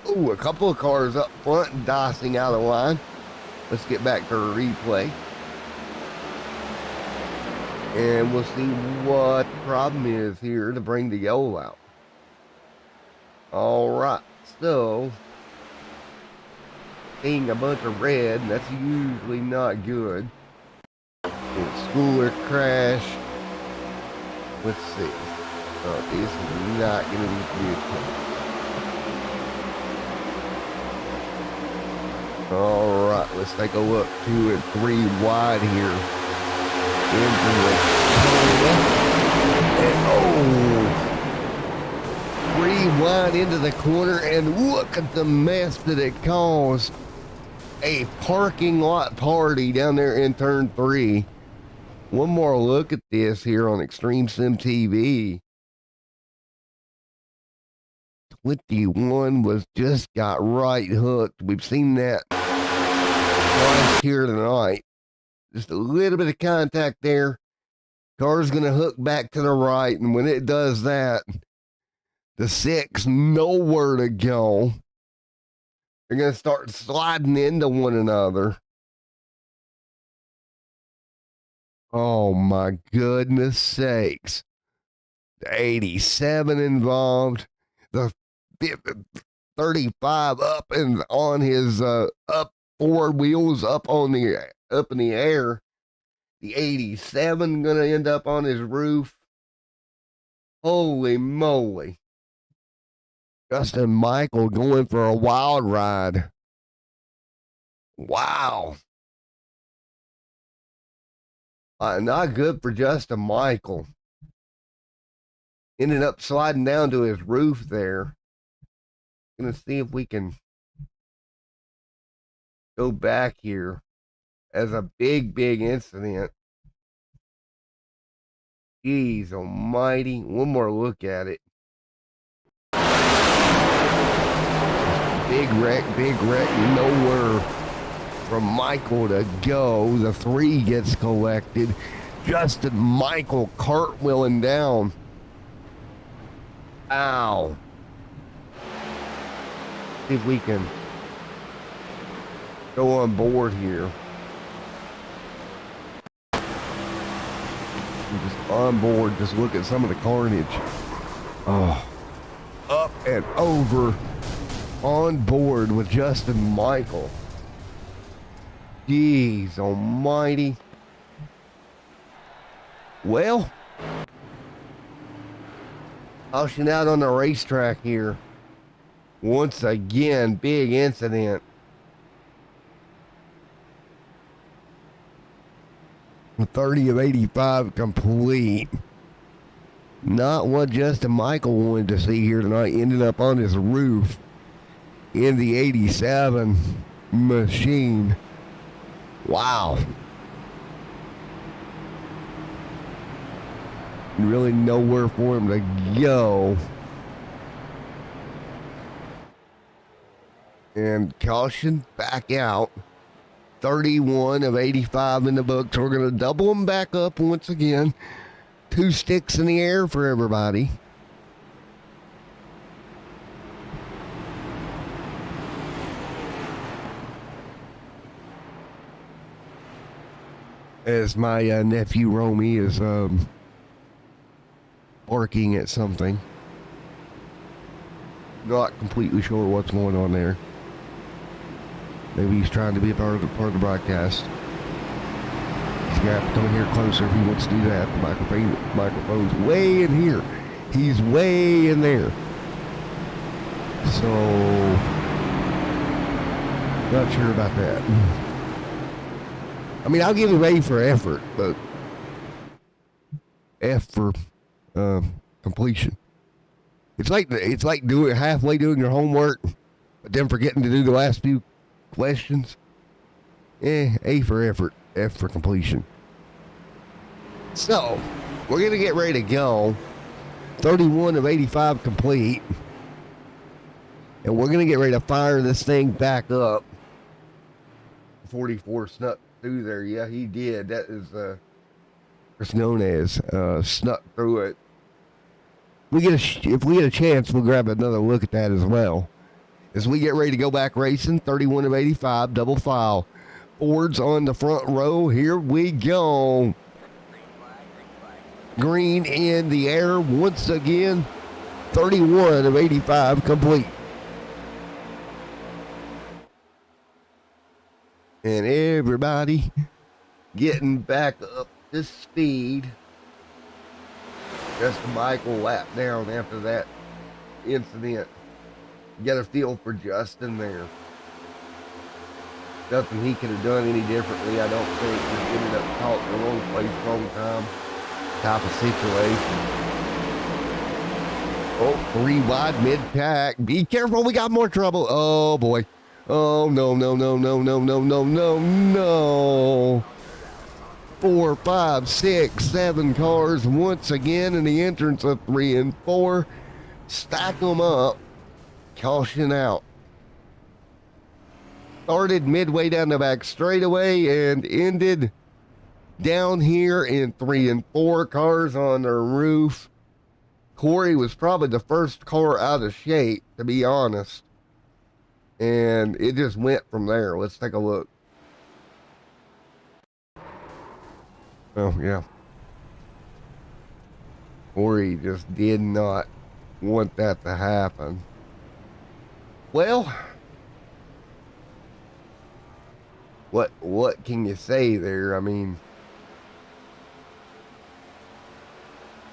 Ooh, a couple of cars up front and dicing out of line. Let's get back to the replay. And we'll see what the problem is here to bring the yellow out. All right, so seeing a bunch of red, that's usually not good. Schooler crash. Let's see. Oh, this is not going to be good. All right, let's take a look. 2 and 3 wide here. Into the and 3 wide into the corner, and look at the mess that it caused. A parking lot party down there in turn 3. One more look at this here on Extreme Sim TV. 21 was just got right hooked. We've seen that twice here tonight. Just a little bit of contact there. Car's going to hook back to the right, and when it does that, the 6 nowhere to go. They're going to start sliding into one another. Oh my goodness sakes. The 87 involved. The 35 up and on his up 4 wheels up in the air. The 87 gonna end up on his roof. Holy moly. Justin Michael going for a wild ride. Wow. Not good for Justin Michael. Ended up sliding down to his roof there. Gonna see if we can go back here as a big incident. Jeez almighty. One more look at it. Big wreck, nowhere for Michael to go. The 3 gets collected. Justin Michael cartwheeling down. Ow. See if we can go on board here. Just on board, just look at some of the carnage. Oh, up and over on board with Justin Michael. Jeez almighty. Well, caution out on the racetrack here. Once again, big incident. 30 of 85 complete. Not what Justin Michael wanted to see here tonight. Ended up on his roof in the 87 machine. Wow. Really nowhere for him to go. And caution back out. 31 of 85 in the books. We're going to double them back up once again. 2 sticks in the air for everybody. As my nephew Romy is barking at something. Not completely sure what's going on there. Maybe he's trying to be a part of the broadcast. He's going to have to come in here closer if he wants to do that. The microphone's way in here. He's way in there. So, not sure about that. I mean, I'll give him A for effort, but F for completion. It's like halfway doing your homework, but then forgetting to do the last few questions. A for effort, F for completion. So, we're going to get ready to go. 31 of 85 complete. And we're going to get ready to fire this thing back up. 44 snuck through there. Yeah, he did. That is It's known as, snuck through it. If we get a chance, we'll grab another look at that as well. As we get ready to go back racing, 31 of 85, double file. Ford's on the front row. Here we go. Green in the air once again. 31 of 85 complete. And everybody getting back up to speed. Just Michael lap down after that incident. Get a feel for Justin there. Nothing he could have done any differently, I don't think. Just ended up caught in the wrong place, wrong time type of situation. Oh, 3 wide mid-pack. Be careful, we got more trouble. Oh, boy. Oh, no, no, no, no, no, no, no, no, no. 4, 5, 6, 7 cars once again in the entrance of 3 and 4. Stack them up. Caution out. Started midway down the back straightaway and ended down here in 3 and 4. Cars on the roof. Corey was probably the first car out of shape, to be honest. And it just went from there. Let's take a look. Oh, yeah. Corey just did not want that to happen. Well, what can you say there? I mean,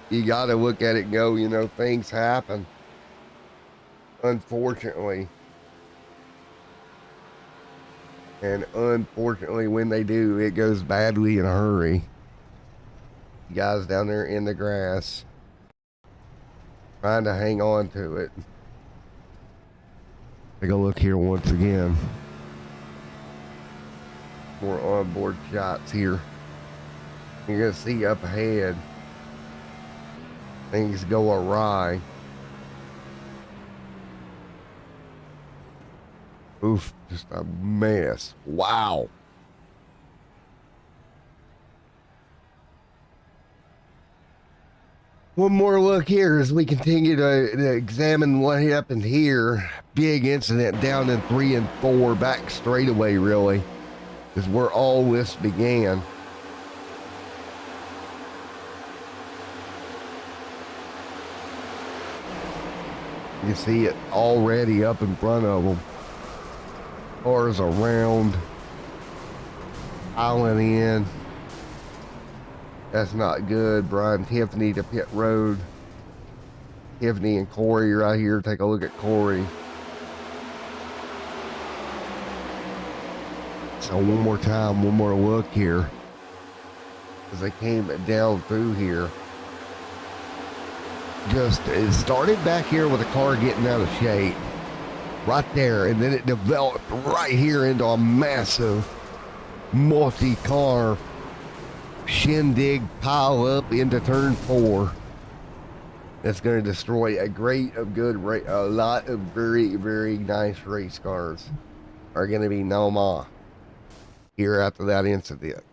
you got to look at it and go, you know, things happen, unfortunately. And unfortunately, when they do, it goes badly in a hurry. You guys down there in the grass, trying to hang on to it. Take a look here once again. More onboard shots here. You're going to see up ahead, things go awry. Oof, just a mess. Wow. One more look here as we continue to examine what happened here. Big incident down in 3 and 4, back straightaway really, is where all this began. You see it already up in front of them. Cars around, piling in. That's not good. Brian Tiffany to pit road. Tiffany and Corey right here. Take a look at Corey. So one more time, one more look here. As they came down through here. Just, it started back here with a car getting out of shape. Right there. And then it developed right here into a massive multi-car shindig pile up into turn 4. That's going to destroy a lot of very, very nice race cars are going to be no more here after that incident.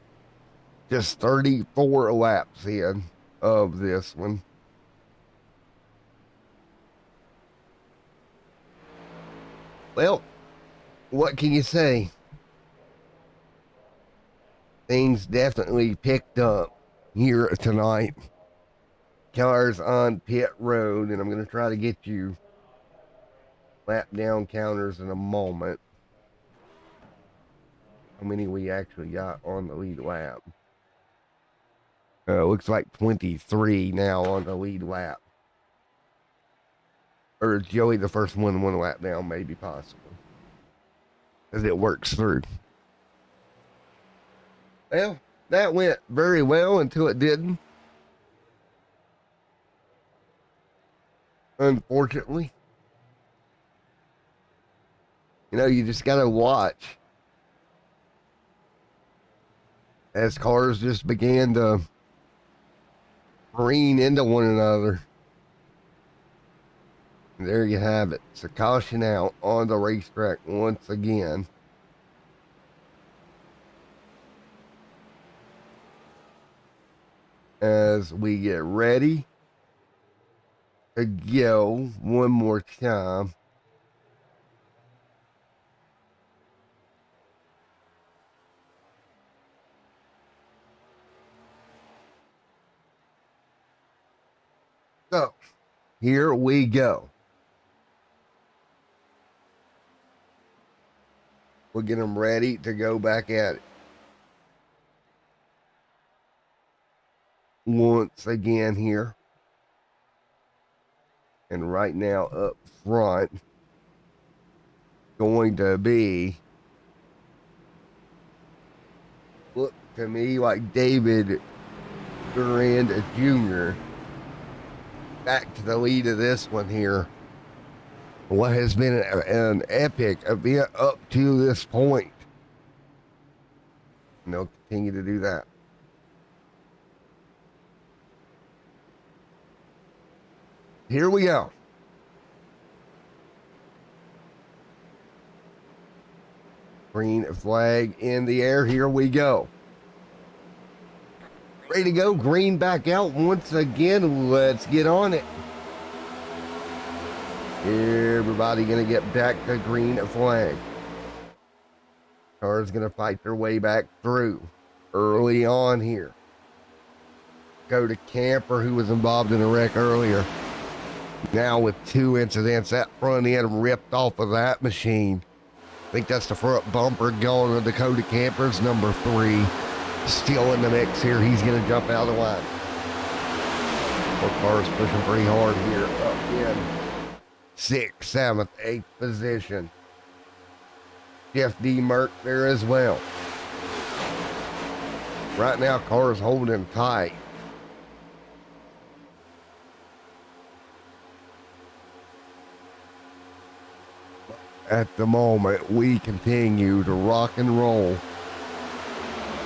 Just 34 laps in of this one. Well, what can you say? Things definitely picked up here tonight. Cars on pit road, and I'm going to try to get you lap down counters in a moment. How many we actually got on the lead lap? Looks like 23 now on the lead lap. Or is Joey the first one lap down? Maybe, possible. As it works through. Well, that went very well until it didn't. Unfortunately. You know, you just gotta watch. As cars just began to careen into one another. There you have it. So caution out on the racetrack once again. as we get ready to go one more time. So, here we go. We'll get them ready to go back at it. Once again here. And right now up front, going to be, look to me like David Durand Jr. back to the lead of this one here. What has been an epic event up to this point. And they'll continue to do that. Here we go. Green flag in the air. Here we go. Ready to go. Green back out once again. Let's get on it. Everybody gonna get back to green flag. Cars gonna fight their way back through early on here. Go to Camper, who was involved in a wreck earlier. Now with 2 incidents, that front end ripped off of that machine. I think that's the front bumper going to Dakota Camper's number 3. Still in the mix here. He's going to jump out of the line. Both cars pushing pretty hard here. Up in 6th, 7th, 8th position. Jeff D. Merck there as well. Right now, cars holding tight. At the moment, we continue to rock and roll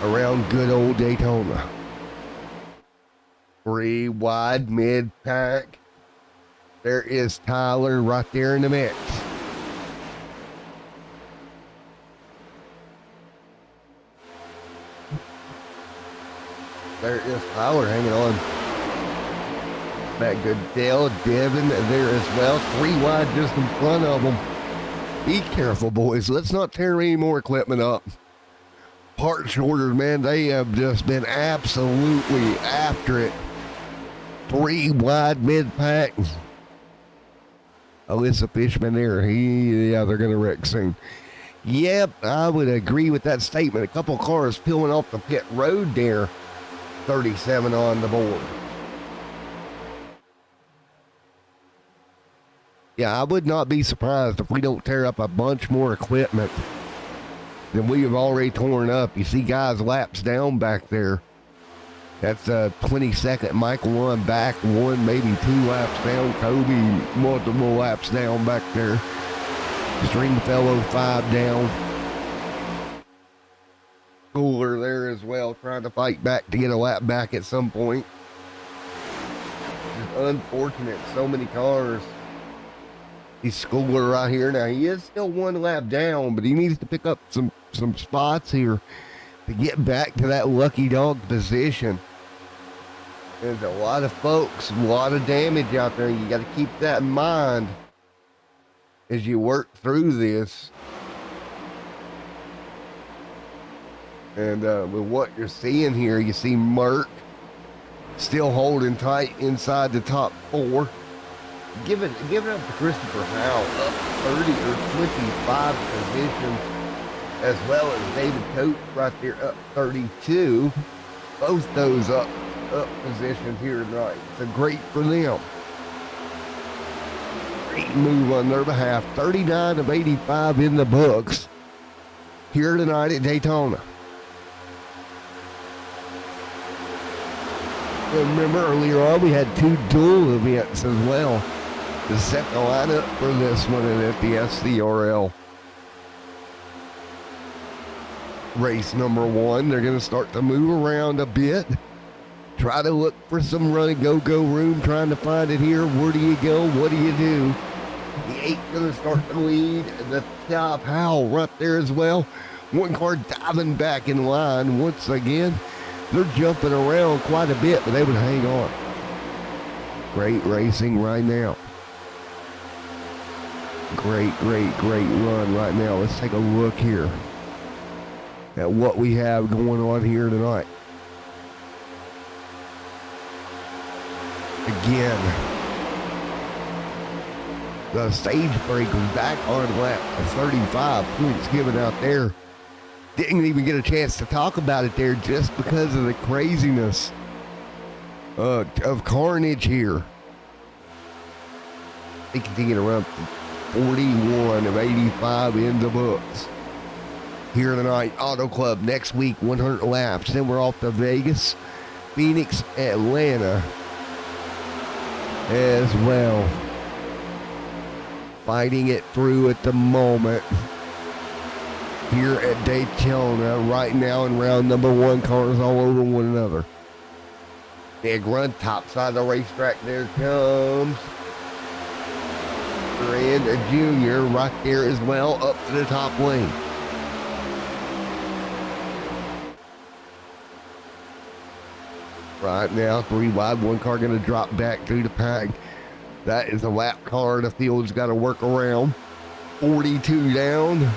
around good old Daytona. 3 wide mid-pack. There is Tyler right there in the mix. There is Tyler hanging on. That good Dale Devin there as well. 3 wide just in front of them. Be careful, boys. Let's not tear any more equipment up. Part shorters, man, they have just been absolutely after it. 3 wide mid-pack. Alyssa Fishman there. Yeah, they're going to wreck soon. Yep, I would agree with that statement. A couple cars peeling off the pit road there. 37 on the board. Yeah, I would not be surprised if we don't tear up a bunch more equipment than we have already torn up. You see guys laps down back there. That's 22nd. Michael 1 back, 1, maybe 2 laps down. Kobe multiple laps down back there. Stringfellow 5 down. Cooler there as well, trying to fight back to get a lap back at some point. Just unfortunate, so many cars. He's Schooler right here. Now, he is still 1 lap down, but he needs to pick up some spots here to get back to that lucky dog position. There's a lot of folks, a lot of damage out there. You got to keep that in mind as you work through this. And with what you're seeing here, you see Merck still holding tight inside the top 4. Give it up to Christopher Howell, up 30 or 25 positions, as well as David Coates right there, up 32. Both those up positions here tonight. So great for them. Great move on their behalf. 39 of 85 in the books here tonight at Daytona. Remember earlier on we had 2 dual events as well to set the lineup for this one and at the SERL. Race number 1, they're going to start to move around a bit. Try to look for some run and go room, trying to find it here. Where do you go? What do you do? The 8 going to start to lead. The top, Howell right there as well. 1 car diving back in line once again. They're jumping around quite a bit, but they would hang on. Great racing right now. Great run right now. Let's take a look here at what we have going on here tonight. Again, the stage break was back on lap 35 points given out there. Didn't even get a chance to talk about it there just because of the craziness of carnage here. They continue to run 41 of 85 in the books. Here tonight, Auto Club next week, 100 laps. Then we're off to Vegas, Phoenix, Atlanta as well. Fighting it through at the moment here at Daytona right now in round number 1. Cars all over one another. Big run top side of the racetrack. There comes and a junior right there as well up to the top lane. Right now, 3 wide, 1 car going to drop back through the pack. That is a lap car the field's got to work around. 42 down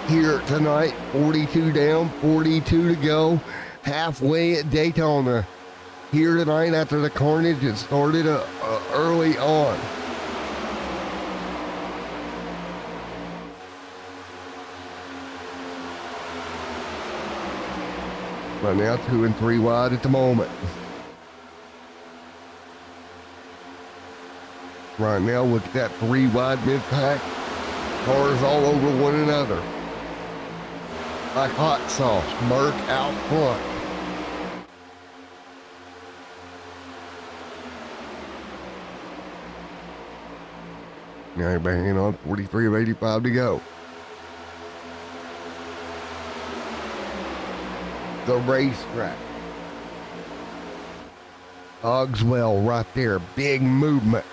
here tonight. 42 down, 42 to go. Halfway at Daytona here tonight after the carnage. It started early on. Right now, 2 and 3 wide at the moment. Right now, look at that 3 wide mid-pack. Cars all over one another. Like hot sauce. Merc out front. Now everybody hanging on, 43 of 85 to go. The racetrack. Cogswell right there. Big movement.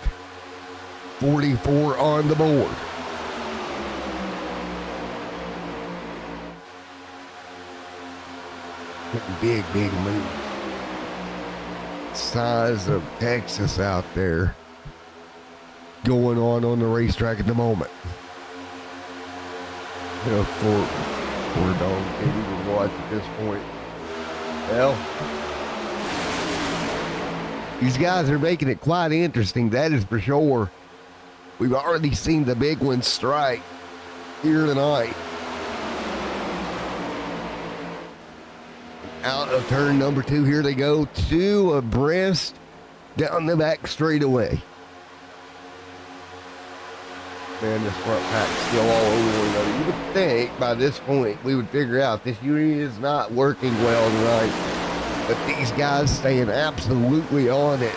44 on the board. Big move. Size of Texas out there going on the racetrack at the moment. You know, poor dog can't even watch at this point. Well, these guys are making it quite interesting, that is for sure. We've already seen the big ones strike here tonight. Out of turn number 2, here they go, 2 abreast down the back straightaway. Man, this front pack's still all over one another. You would think by this point we would figure out this unit is not working well tonight, but these guys staying absolutely on it.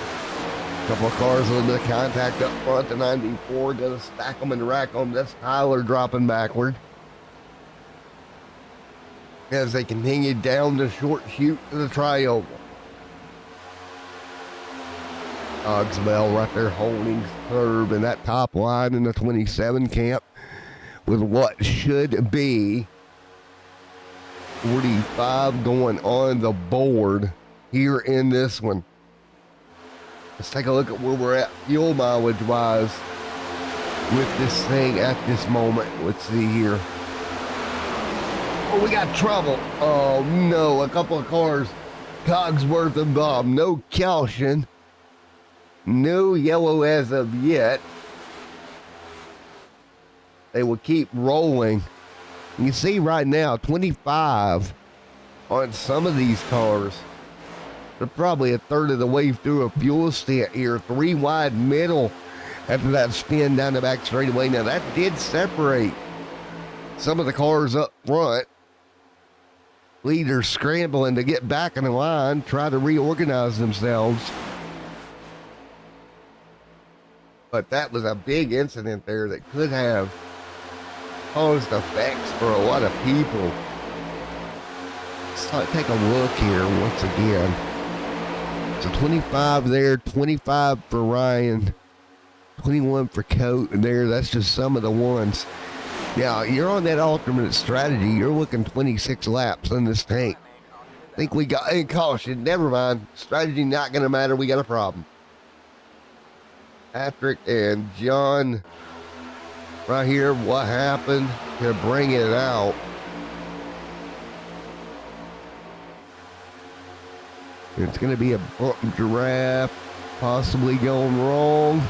Couple of cars, a little bit of contact up front. The 94 gonna stack them and rack them. That's Tyler dropping backward as they continue down the short chute to the trioval. Cogswell right there holding serve in that top line in the 27 camp with what should be 45 going on the board here in this one. Let's take a look at where we're at fuel mileage wise with this thing at this moment. Let's see here. Oh, we got trouble. Oh no, a couple of cars. Cogsworth and Bob, no caution. No yellow as of yet. They will keep rolling. You can see right now, 25 on some of these cars. They're probably a third of the way through a fuel stint here. 3 wide middle after that spin down the back straightaway. Now that did separate some of the cars up front. Leaders scrambling to get back in the line, try to reorganize themselves. But that was a big incident there that could have caused effects for a lot of people. Let's take a look here once again. So 25 there, 25 for Ryan, 21 for Coat there. That's just some of the ones. Now, you're on that alternate strategy. You're looking 26 laps in this tank. Think we got a caution. Never mind. Strategy not going to matter. We got a problem. Patrick and John right here. What happened to bring it out? It's going to be a bump giraffe possibly going wrong.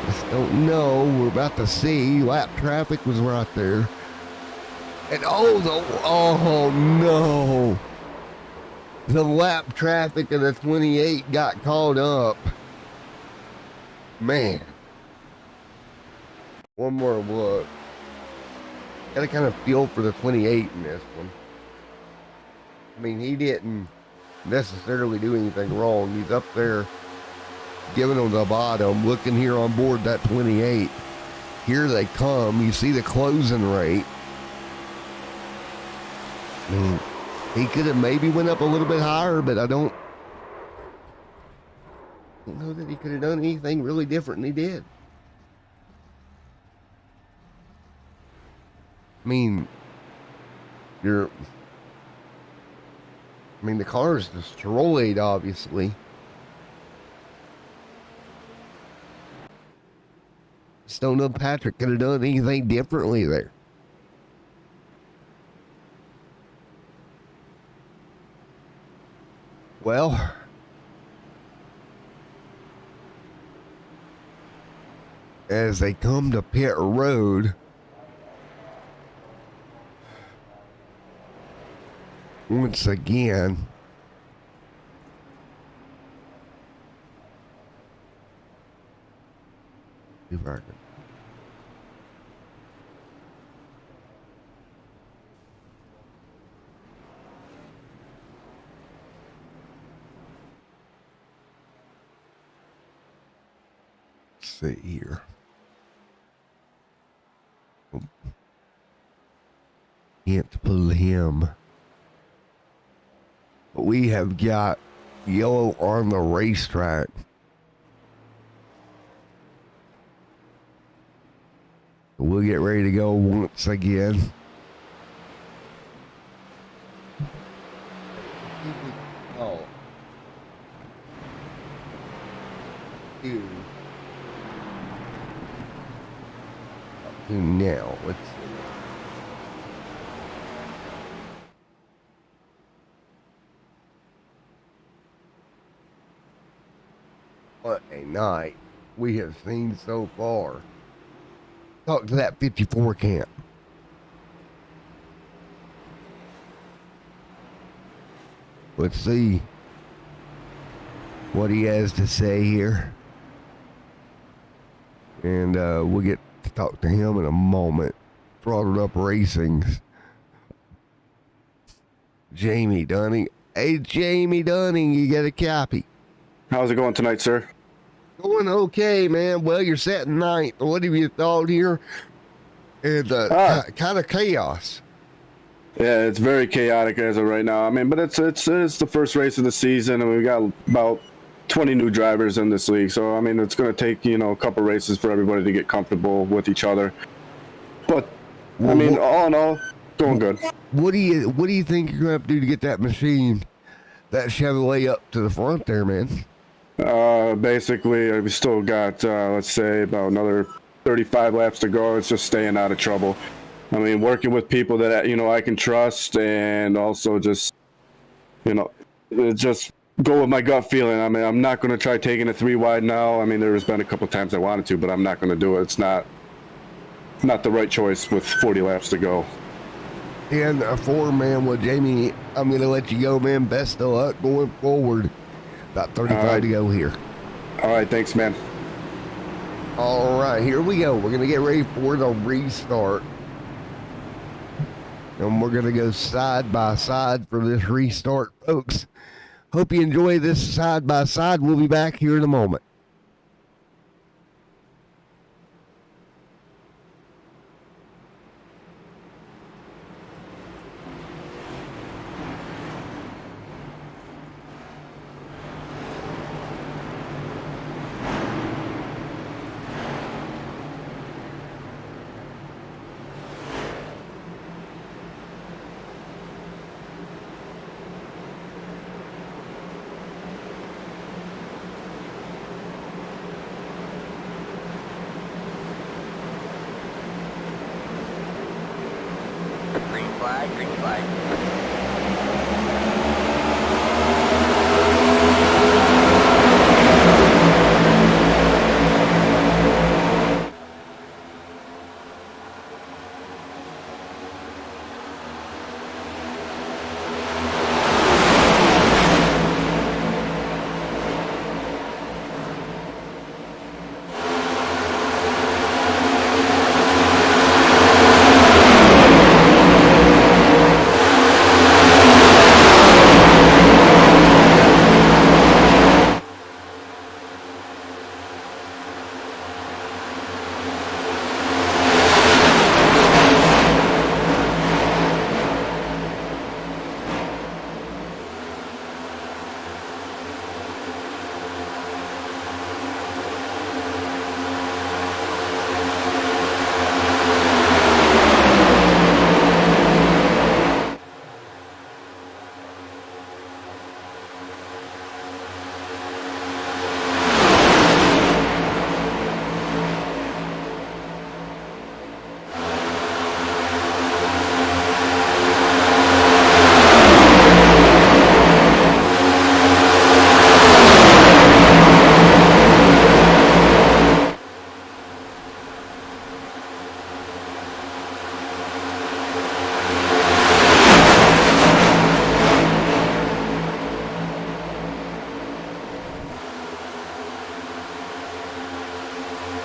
Just don't know. We're about to see. Lap traffic was right there. And oh no. The lap traffic of the 28 got caught up. Man. One more look. Got to kind of feel for the 28 in this one. I mean, he didn't necessarily do anything wrong. He's up there giving them the bottom, looking here on board that 28. Here they come. You see the closing rate. I mean, he could have maybe went up a little bit higher, but I don't know that he could have done anything really different than he did. I mean, the car is destroyed, obviously. Just don't know if Patrick could have done anything differently there. Well, as they come to pit road, once again, if I can. See here. Can't pull him. But we have got yellow on the racetrack. We'll get ready to go once again. Oh. Dude. Now, let's see. What a night we have seen so far. Talk to that 54 camp. Let's see what he has to say here. And we'll get to talk to him in a moment. Throttled Up Racing's Jamie Dunning. Hey, Jamie Dunning, you got a copy? How's it going tonight, sir? Going okay, man. Well, you're setting ninth. What have you thought here? It's kind of chaos. Yeah, it's very chaotic as of right now. I mean, but it's the first race of the season, and we've got about 20 new drivers in this league. So, I mean, it's going to take, a couple races for everybody to get comfortable with each other. But, I mean, all in all, going good. What do you think you're going to have to do to get that machine, that Chevrolet up to the front there, man? Basically, we still got, let's say, about another 35 laps to go. It's just staying out of trouble. I mean, working with people that, I can trust, and also just, just go with my gut feeling. I mean, I'm not going to try taking a 3 wide now. I mean, there's been a couple times I wanted to, but I'm not going to do it. It's not the right choice with 40 laps to go. And a 4-man with Jamie, I'm going to let you go, man. Best of luck going forward. About 35 to go here. All right, thanks, man. All right, here we go. We're going to get ready for the restart. And we're going to go side by side for this restart, folks. Hope you enjoy this side by side. We'll be back here in a moment. flag, green flag.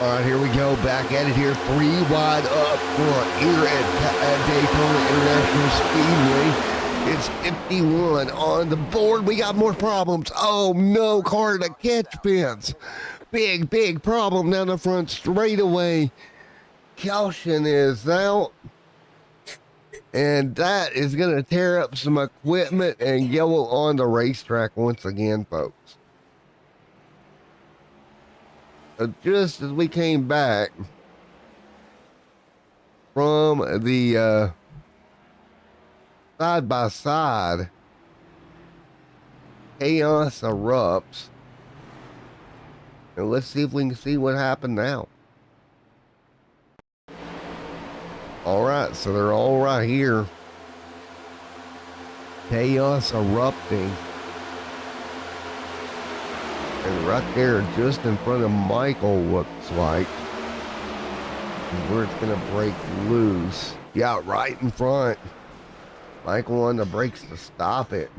All right, here we go. Back at it here. 3 wide up front here at Daytona International Speedway. It's 51 on the board. We got more problems. Oh, no. Car to catch fence. Big problem down the front straightaway. Caution is out. And that is going to tear up some equipment and yellow on the racetrack once again, folks. Just as we came back from the side-by-side, chaos erupts. And let's see if we can see what happened now. All right, so they're all right here. Chaos erupting. And right there, just in front of Michael, looks like, where it's going to break loose. Yeah, right in front. Michael on the brakes to stop it.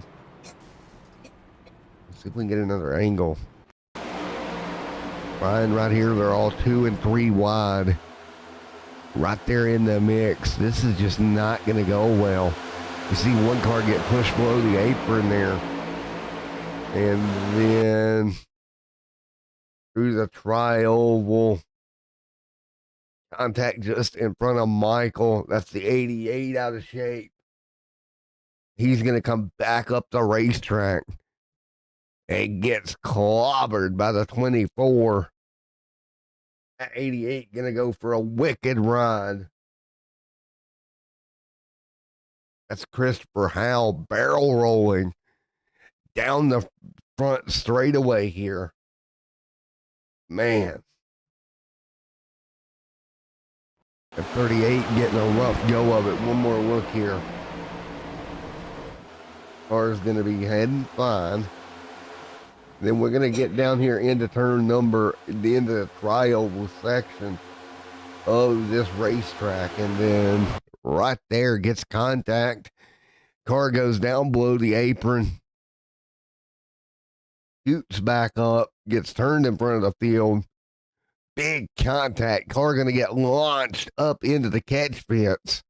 Let's see if we can get another angle. Ryan right here, they're all 2 and 3 wide. Right there in the mix. This is just not going to go well. You see one car get pushed below the apron there. And then through the tri-oval. Contact just in front of Michael. That's the 88 out of shape. He's going to come back up the racetrack and gets clobbered by the 24. That 88 going to go for a wicked ride. That's Christopher Howell barrel rolling down the front straightaway here. Man. At 38 getting a rough go of it. One more look here. Car's going to be heading fine. Then we're going to get down here into turn number, the end of the tri-oval section of this racetrack. And then right there gets contact. Car goes down below the apron. Shoots back up. Gets turned in front of the field. Big contact. Car going to get launched up into the catch fence.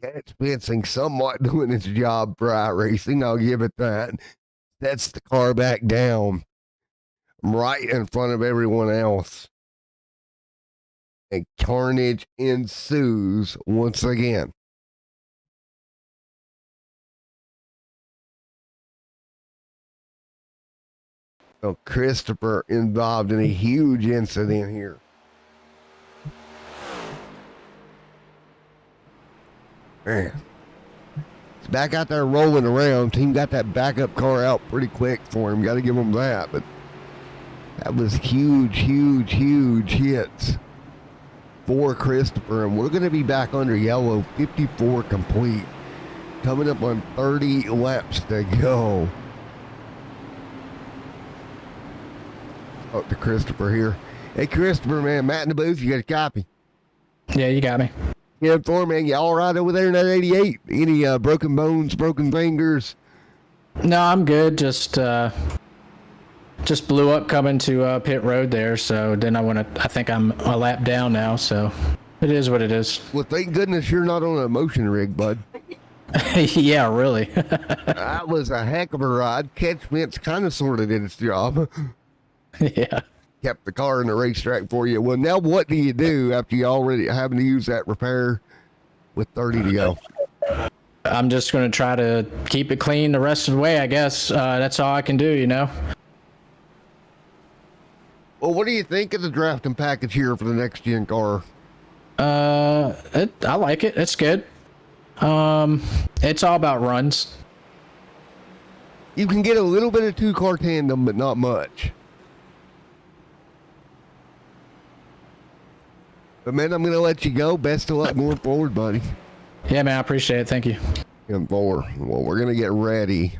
Catch fencing somewhat doing its job for iRacing. I'll give it that. Sets the car back down right in front of everyone else. And carnage ensues once again. So Christopher involved in a huge incident here. Man. He's back out there rolling around. Team got that backup car out pretty quick for him. Got to give him that. But that was huge hits. 54 Christopher, and we're going to be back under yellow, 54 complete. Coming up on 30 laps to go. Oh, to Christopher here. Hey, Christopher, man, Matt in the booth, you got a copy? Yeah, you got me. Yeah, for man, you all right over there in that 88? Any broken bones, broken fingers? No, I'm good. Just blew up coming to pit road there. So then I think I'm a lap down now. So it is what it is. Well, thank goodness you're not on a motion rig, bud. Yeah, really. That was a heck of a ride. Catch fence kind of sort of did its job. Yeah. Kept the car in the racetrack for you. Well, now what do you do after you already having to use that repair with 30 to go? I'm just going to try to keep it clean the rest of the way, I guess. That's all I can do, you know? Well, what do you think of the drafting package here for the next gen car? I like it. It's good. It's all about runs. You can get a little bit of two-car tandem, but not much. But, man, I'm going to let you go. Best of luck going forward, buddy. Yeah, man, I appreciate it. Thank you. And well, we're going to get ready.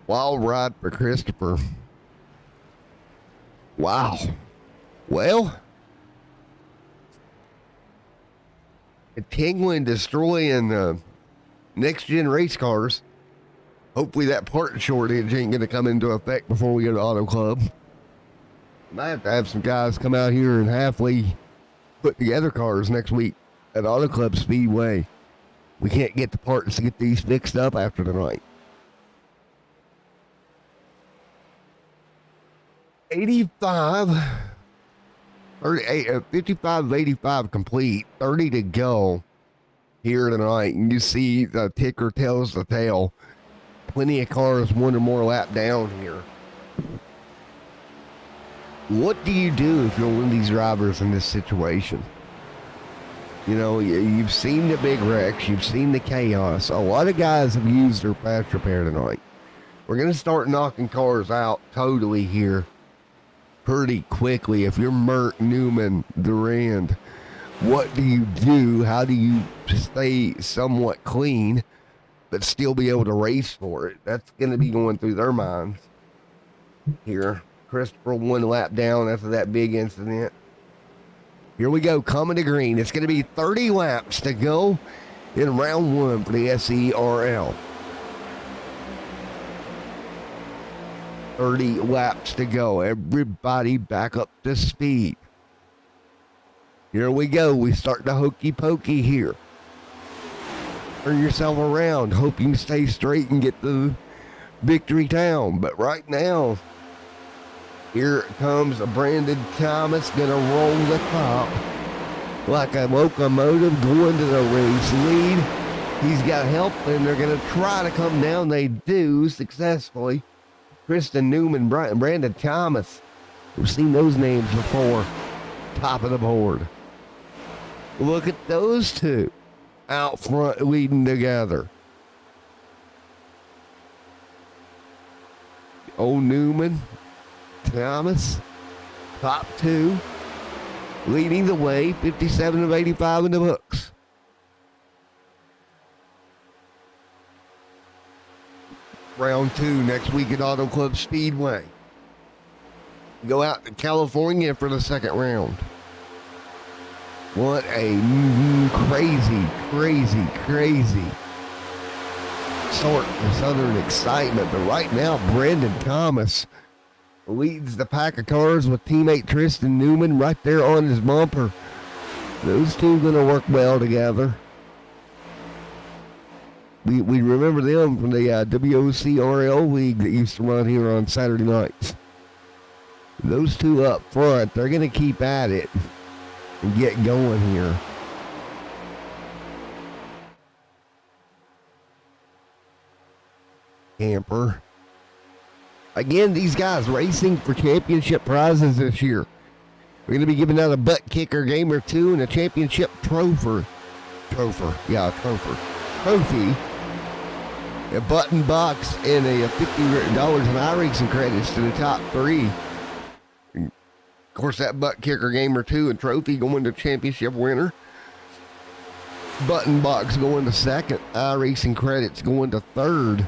Wild ride for Christopher. Wow. Well, continuing destroying next-gen race cars. Hopefully that part shortage ain't going to come into effect before we go to Auto Club. Might have to have some guys come out here and halfway put together cars next week at Auto Club Speedway. We can't get the parts to get these fixed up after the night. 55 of 85 complete, 30 to go here tonight. And you see the ticker tells the tale. Plenty of cars one or more lap down here. What do you do if you're one of these drivers in this situation? You know, you've seen the big wrecks, you've seen the chaos. A lot of guys have used their fast repair tonight. We're going to start knocking cars out totally here pretty quickly. If you're Mert, Newman, Durand, what do you do? How do you stay somewhat clean but still be able to race for it? That's going to be going through their minds here. Christopher one lap down after that big incident. Here we go, coming to green. It's going to be 30 laps to go in round one for the SERL. 30 laps to go. Everybody back up to speed. Here we go. We start the hokey pokey here. Turn yourself around. Hope you can stay straight and get to Victory Town. But right now, here comes Brandon Thomas, gonna roll the top like a locomotive going to the race lead. He's got help, and they're gonna try to come down. They do successfully. Kristen Newman, Brandon Thomas. We've seen those names before. Top of the board. Look at those two out front leading together. Old Newman, Thomas, top two, leading the way, 57 of 85 in the books. Round two next week at Auto Club Speedway. Go out to California for the second round. What a crazy sort of Southern excitement. But right now, Brandon Thomas leads the pack of cars with teammate Tristan Newman right there on his bumper. Those two going to work well together. We remember them from the WOCRL league that used to run here on Saturday nights. Those two up front, they're going to keep at it and get going here. Camper. Again, these guys racing for championship prizes this year. We're going to be giving out a butt kicker game or two and a championship trophy, a button box, and a $50 in iRacing credits to the top three. Of course, that butt kicker gamer 2 and trophy going to championship winner. Button box going to second. iRacing credits going to third.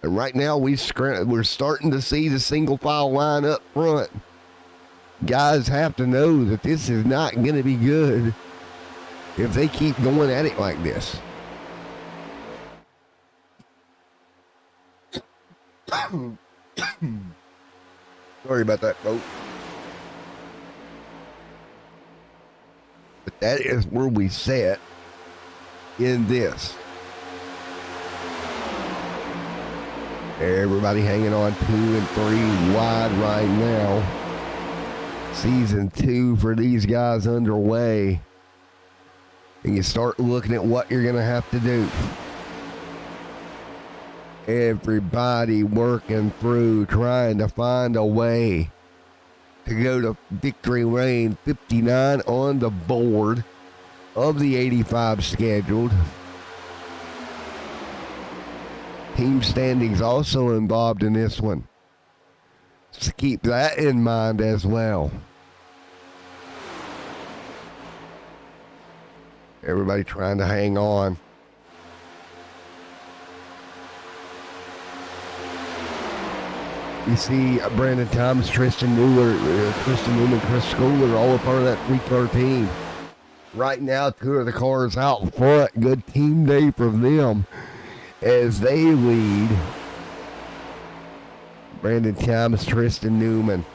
And right now we're starting to see the single file line up front. Guys have to know that this is not going to be good if they keep going at it like this. Sorry about that, folks. But that is where we sit in this. Everybody hanging on 2 and 3 wide right now. Season 2 for these guys underway. And you start looking at what you're going to have to do. Everybody working through, trying to find a way to go to victory lane. 59 on the board of the 85 scheduled. Team standings also involved in this one. So keep that in mind as well. Everybody trying to hang on. You see Brandon Thomas, Tristan Newman, Chris Schooler, all a part of that 3-car team. Right now, 2 of the cars out front. Good team day for them as they lead. Brandon Thomas, Tristan Newman.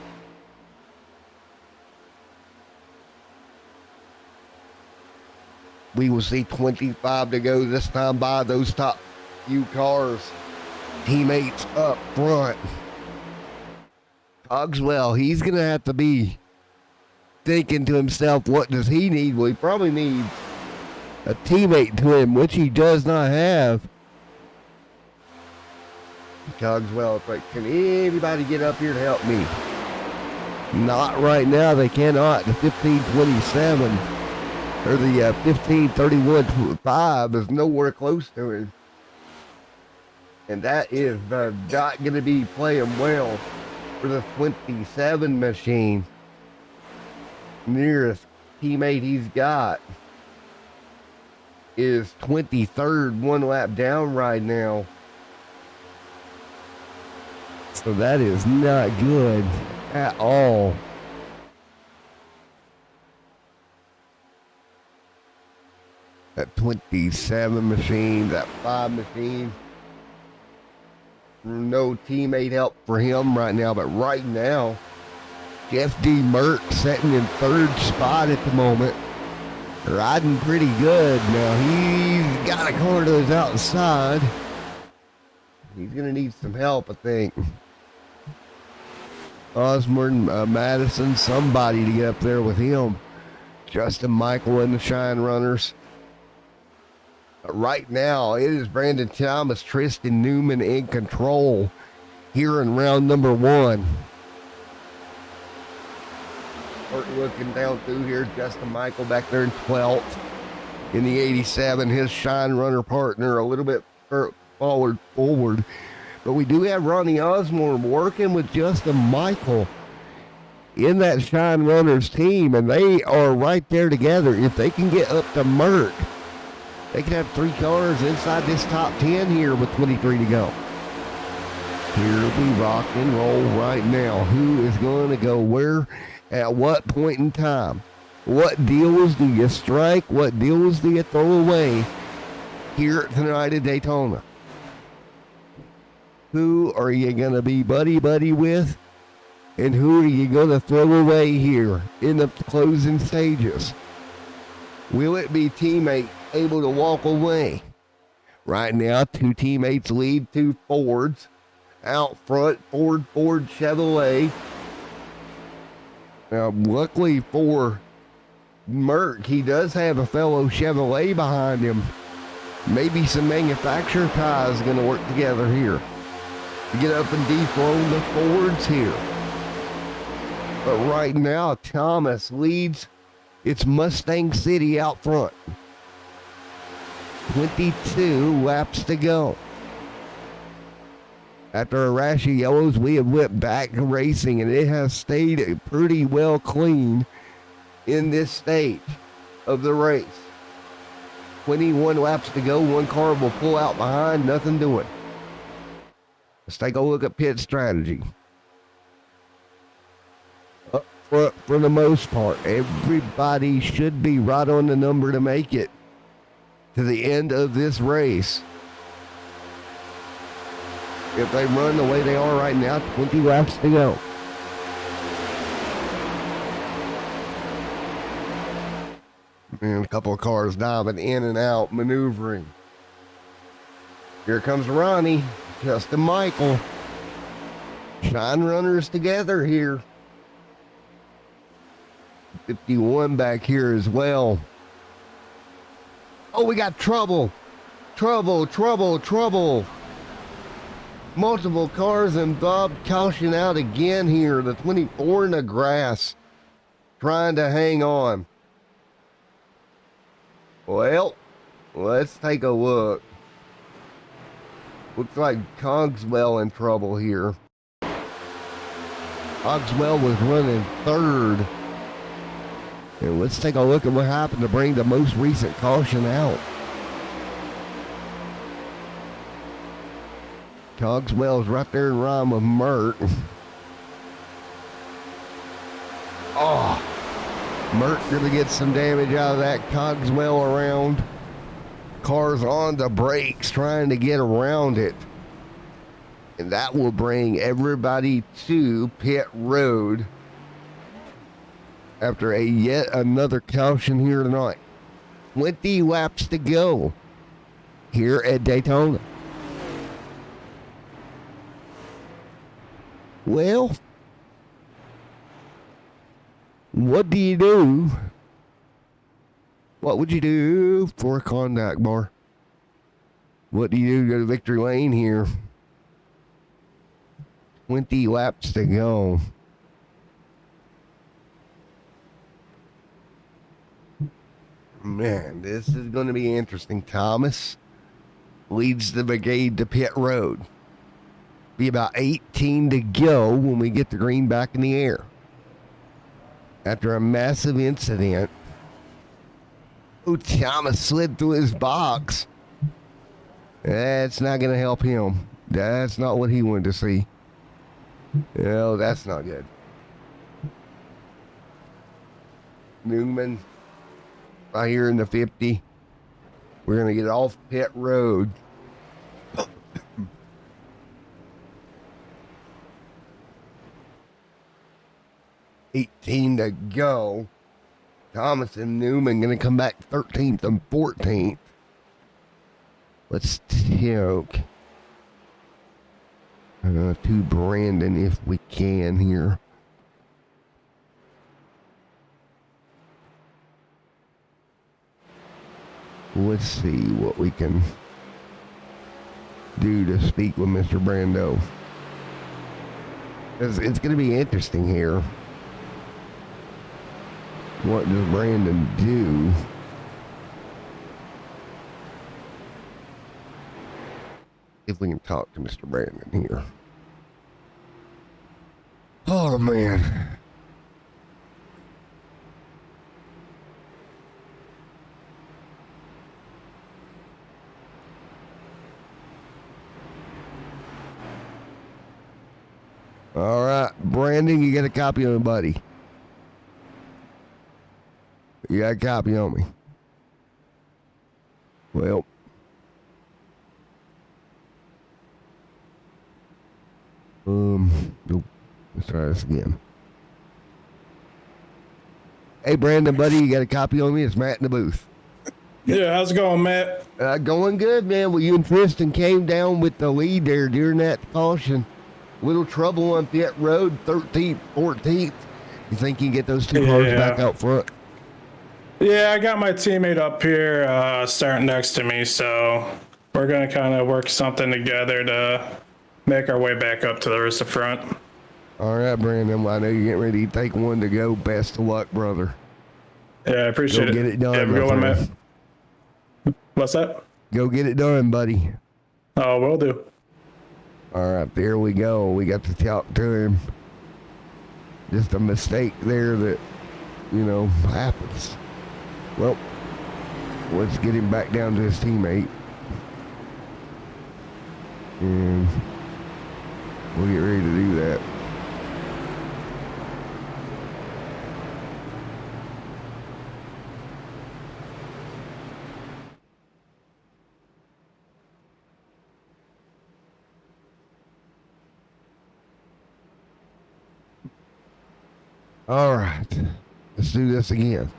We will see 25 to go this time by those top few cars. Teammates up front. Cogswell, he's going to have to be thinking to himself, what does he need? Well, he probably needs a teammate to him, which he does not have. Cogswell, it's like, can anybody get up here to help me? Not right now. They cannot. The 1527 or the 1531.5 is nowhere close to him. And that is not going to be playing well for the 27 machine. Nearest teammate he's got is 23rd, 1 lap down right now. So that is not good at all. That 27 machine, that 5 machine. No teammate help for him right now, but right now, Jeff D. Merck sitting in 3rd spot at the moment. Riding pretty good. Now he's got a car to his outside. He's going to need some help, I think. Osborne, Madison, somebody to get up there with him. Justin Michael and the Shine Runners. Right now, it is Brandon Thomas, Tristan Newman in control here in round number 1. Start looking down through here. Justin Michael back there in 12th. In the 87, his Shine Runner partner a little bit forward. But we do have Ronnie Osborne working with Justin Michael in that Shine Runners team, and they are right there together. If they can get up to Merck, they can have 3 cars inside this top 10 here with 23 to go. Here we rock and roll right now. Who is going to go where at what point in time? What deals do you strike? What deals do you throw away here tonight at Daytona? Who are you going to be buddy with? And who are you going to throw away here in the closing stages? Will it be teammate able to walk away? Right now, 2 teammates lead 2 Fords. Out front, Ford Chevrolet. Now, luckily for Merck, he does have a fellow Chevrolet behind him. Maybe some manufacturer ties going to work together here to get up and dethrone the Fords here. But right now, Thomas leads. It's Mustang City out front. 22 laps to go. After a rash of yellows, we have went back to racing, and it has stayed pretty well clean in this stage of the race. 21 laps to go. One car will pull out behind, nothing doing. Let's take a look at pit strategy. Up front, for the most part, everybody should be right on the number to make it to the end of this race. If they run the way they are right now, 20 laps to go. And a couple of cars diving in and out, maneuvering. Here comes Ronnie, Justin Michael. Shine runners together here. 51 back here as well. Oh, we got trouble. Trouble. Multiple cars involved. Caution out again here. The 24 in the grass. Trying to hang on. Well, let's take a look. Looks like Cogswell in trouble here. Cogswell was running third. And let's take a look at what happened to bring the most recent caution out. Cogswell's right there in line with Mert. Oh, Mert gonna get some damage out of that. Cogswell around. Cars on the brakes trying to get around it. And that will bring everybody to pit road after a yet another caution here tonight. 20 laps to go here at Daytona. Well, what do you do? What would you do for a contact bar? What do you do to go to victory lane here? 20 laps to go. Man, this is going to be interesting. Thomas leads the brigade to pit road. Be about 18 to go when we get the green back in the air. After a massive incident. Oh, Thomas slid through his box. That's not going to help him. That's not what he wanted to see. No, that's not good. Newman, right here in the 50. We're going to get off pit road. 18 to go. Thomas and Newman going to come back 13th and 14th. Let's take to Brandon if we can here. Let's see what we can do to speak with Mr. Brando. It's going to be interesting here. What does Brandon do? If we can talk to Mr. Brandon here. Oh, man. All right, Brandon, you got a copy on me, buddy. You got a copy on me. Well. Nope. Let's try this again. Hey, Brandon, buddy, you got a copy on me? It's Matt in the booth. Yeah, how's it going, Matt? Going good, man. Well, you and Tristan came down with the lead there during that caution. Little trouble on pit road, 13th, 14th. You think you can get those two cars back out front? Yeah, I got my teammate up here starting next to me, so we're going to kind of work something together to make our way back up to the front. All right, Brandon. Well, I know you're getting ready to take one to go. Best of luck, brother. Yeah, I appreciate it. Go get it done. Yeah, go on, Matt. What's that? Go get it done, buddy. Oh, will do. All right, there we go. We got to talk to him. Just a mistake there that, happens. Well, let's get him back down to his teammate. And we'll get ready to do that. All right, let's do this again.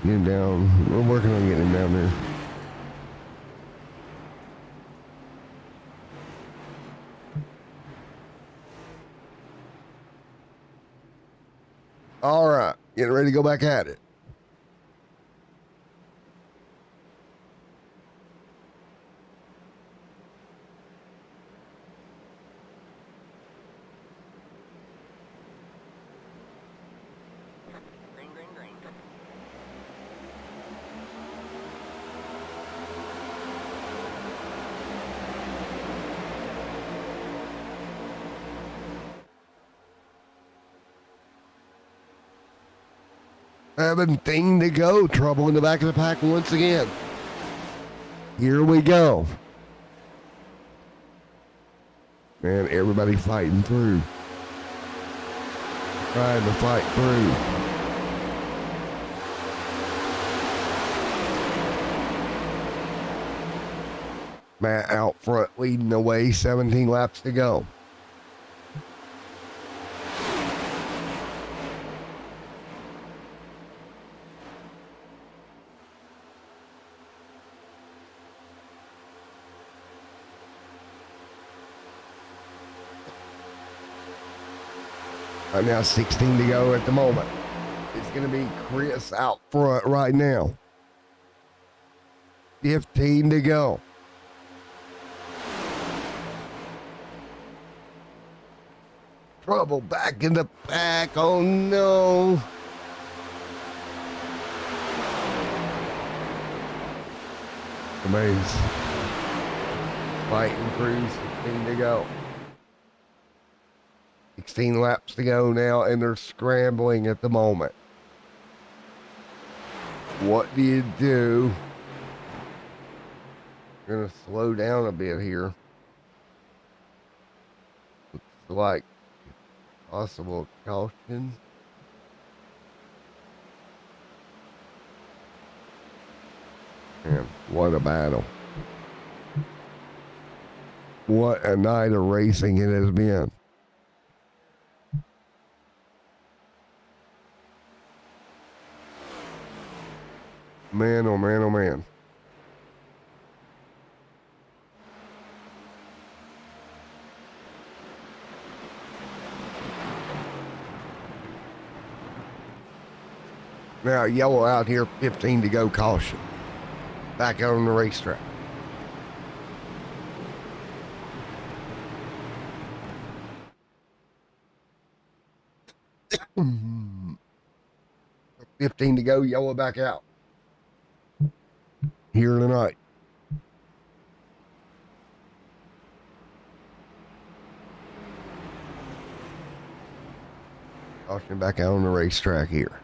Get him down. We're working on getting him down there. All right, getting ready to go back at it. Having thing to go. Trouble in the back of the pack once again. Here we go. Man, everybody fighting through. Trying to fight through. Matt out front leading the way. 17 laps to go. Right now, 16 to go at the moment. It's going to be Chris out front right now. 15 to go. Trouble back in the pack. Oh, no. Amaze. Fighting through, 16 to go. 16 laps to go now, and they're scrambling at the moment. What do you do? Gonna slow down a bit here. Looks like possible caution. Man, what a battle. What a night of racing it has been. Man, oh man, oh man. Now, yellow out here, 15 to go, caution. Back out on the racetrack. Mm-hmm. 15 to go, yellow back out. Here tonight. Caution back out on the racetrack here.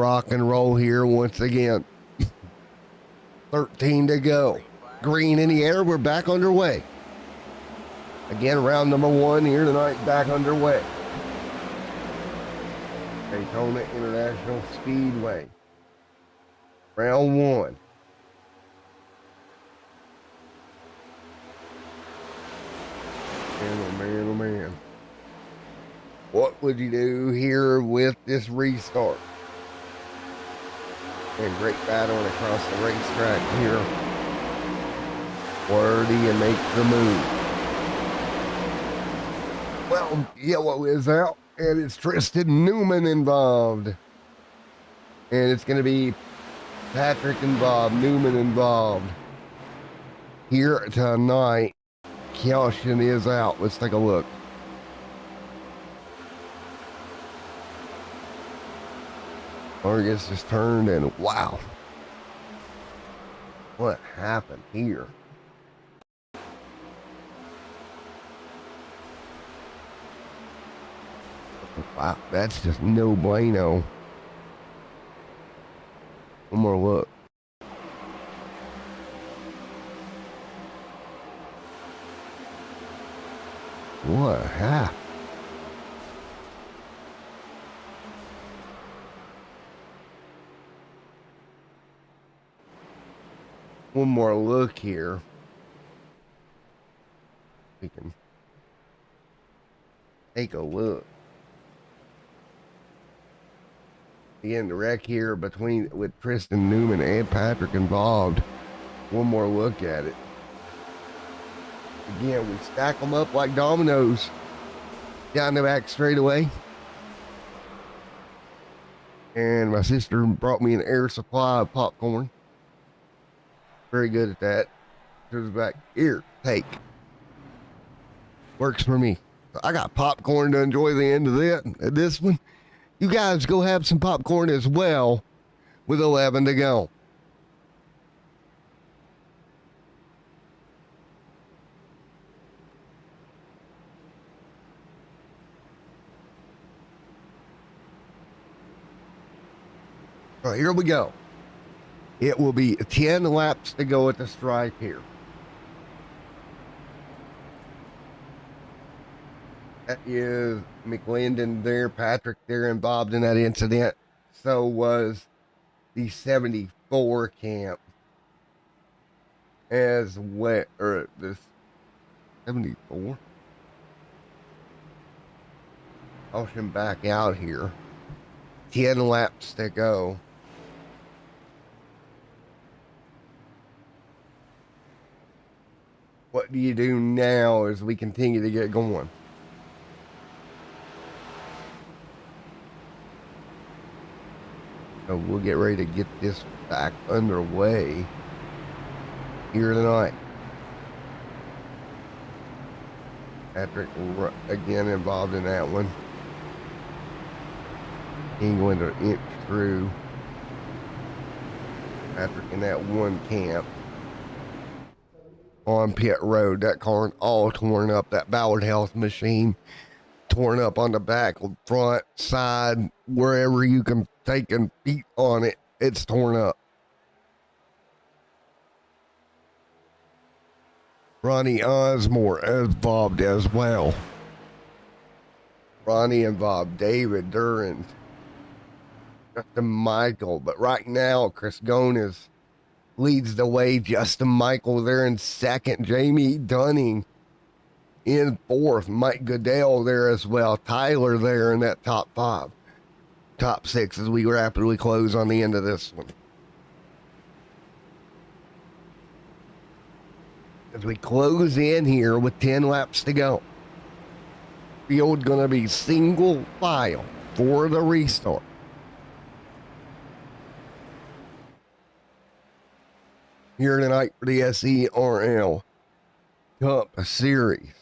rock and roll here once again. 13 to go. Green in the air. We're back underway. Again, round number 1 here tonight, back underway. Daytona International Speedway. Round 1. Man, oh man, oh man. What would you do here with this restart? And great battling across the racetrack here. Where do you make the move? Well, yellow is out, and it's Tristan Newman involved. And it's going to be Patrick involved, Newman involved. Here tonight, caution is out. Let's take a look. Vargas just turned, and wow. What happened here? Wow, that's just no bueno. One more look. What happened? One more look here. We can take a look. Again, the wreck here with Tristan Newman and Patrick involved. One more look at it. Again, we stack them up like dominoes down the back straightaway. And my sister brought me an air supply of popcorn. Very good at that. Goes back here, take. Works for me. I got popcorn to enjoy the end of this one. You guys go have some popcorn as well with 11 to go. All right, here we go. It will be 10 laps to go at the stripe here. That is McLendon there, Patrick there involved in that incident. So was the 74 camp as well, or the 74. Caution back out here. 10 laps to go. What do you do now as we continue to get going? So we'll get ready to get this back underway here tonight. Patrick again involved in that one. He's going to inch through. Patrick in that one camp on pit road. That car all torn up. That Ballard Health machine torn up on the back, front, side, wherever you can take and beat on it, it's torn up. Ronnie Osmore involved as well. Ronnie involved, David Durant, Justin Michael, but right now Chris Gones leads the way. Justin Michael there in second. Jamie Dunning in fourth. Mike Goodell there as well. Tyler there in that top 5. Top 6 as we rapidly close on the end of this one. As we close in here with 10 laps to go. Field gonna be single file for the restart. Here tonight for the SERL Cup Series.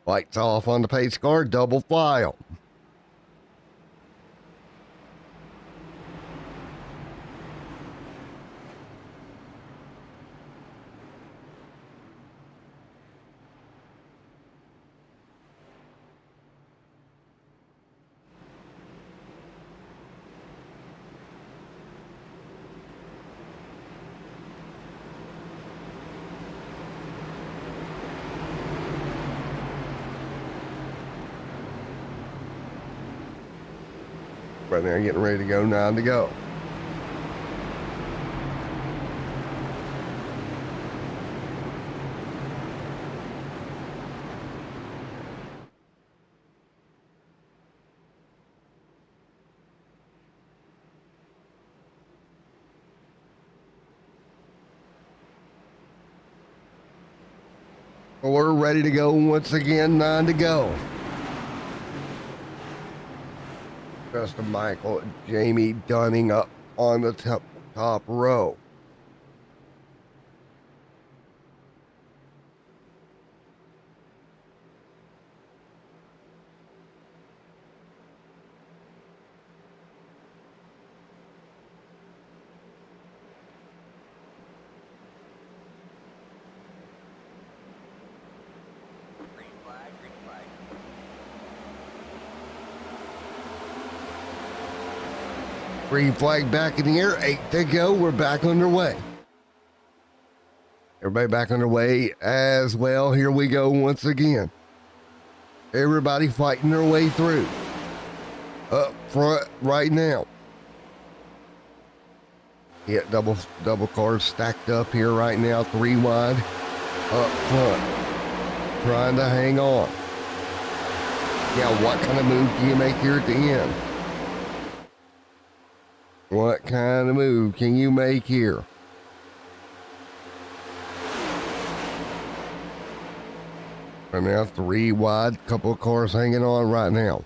Lights off on the pace car, double file. Right now, getting ready to go, 9 to go. We're ready to go once again, 9 to go. Justin Michael, Jamie Dunning up on the top row. Green flag back in the air, 8 to go. We're back underway. Everybody back underway as well. Here we go once again. Everybody fighting their way through. Up front right now. Yeah, double cars stacked up here right now, 3 wide. Up front. Trying to hang on. Yeah, what kind of move do you make here at the end? What kind of move can you make here? Right now, 3 wide, couple of cars hanging on right now.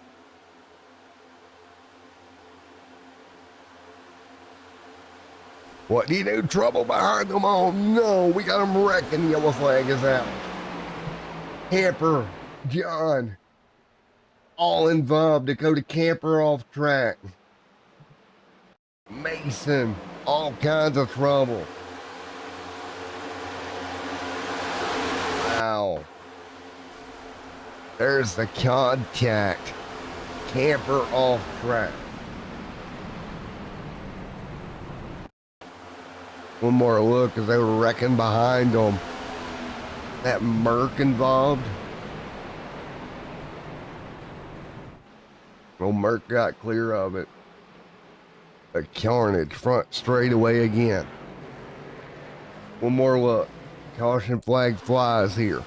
What do you do? Trouble behind them? Oh no, we got them wrecking. Yellow flag is out. Camper, John, all involved. Dakota Camper off track. Mason, all kinds of trouble. Wow. There's the contact. Camper off track. One more look as they were wrecking behind them. That Merc involved. Well, Merc got clear of it. A carnage front straightaway again. One more look. Caution flag flies here.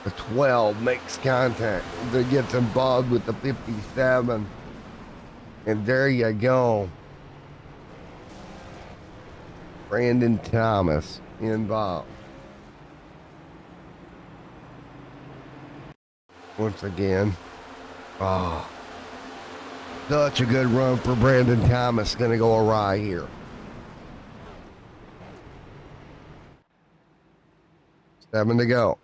The 12 makes contact. That gets involved with the 57. And there you go. Brandon Thomas involved. Once again. Oh. Such a good run for Brandon Thomas. Going to go awry here. Seven to go.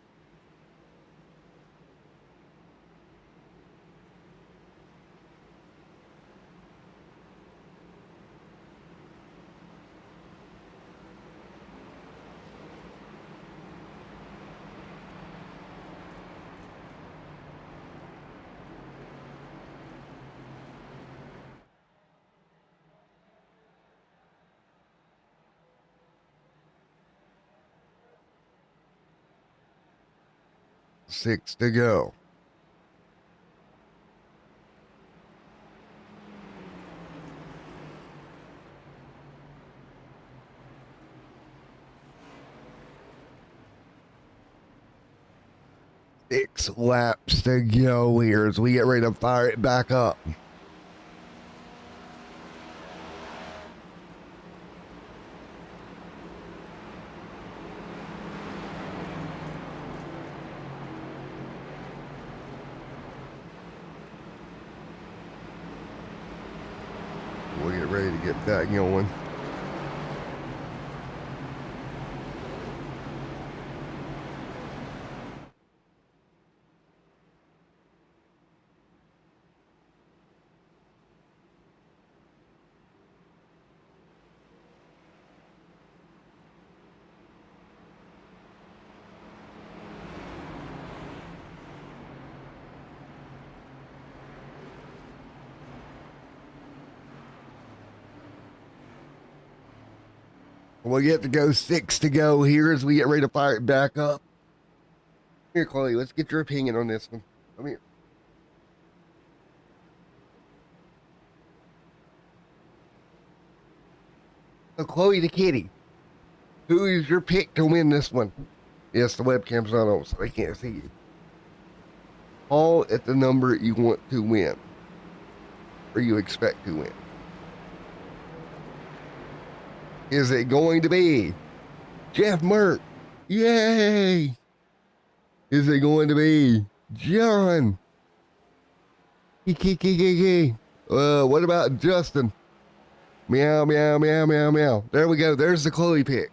Six to go. Six laps to go here as we get ready to fire it back up. We'll get ready to get that going. We'll get to go 6 to go here as we get ready to fire it back up. Here, Chloe, let's get your opinion on this one. Come here. So Chloe the Kitty, who is your pick to win this one? Yes, the webcam's not on, so they can't see you. All at the number you want to win, or you expect to win. Is it going to be Jeff Merck? Yay! Is it going to be John? What about Justin? Meow, meow, meow, meow, meow. There we go. There's the Chloe picks.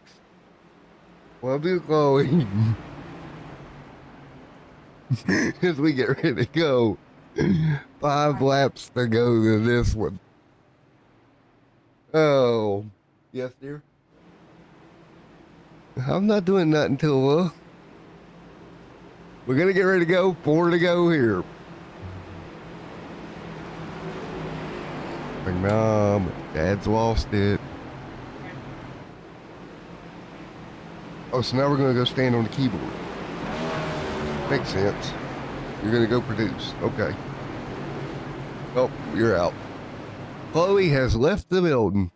Love you, Chloe. As we get ready to go. 5 laps to go to this one. Oh. Yes, dear? I'm not doing nothing till, we're going to get ready to go. 4 to go here. Mom, Dad's lost it. Oh, so now we're going to go stand on the keyboard. Makes sense. You're going to go produce. Okay. Oh, you're out. Chloe has left the building.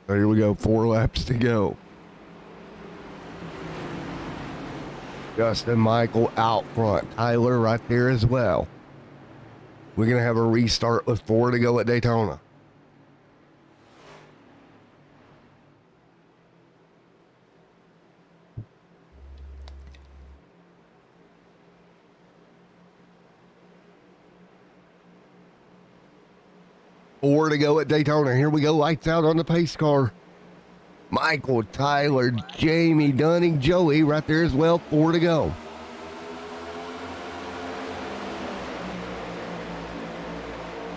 So here we go. 4 laps to go. Justin Michael out front. Tyler right there as well. We're going to have a restart with 4 to go at Daytona. Four to go at Daytona. Here we go. Lights out on the pace car. Michael, Tyler, Jamie, Dunning, Joey right there as well. 4 to go.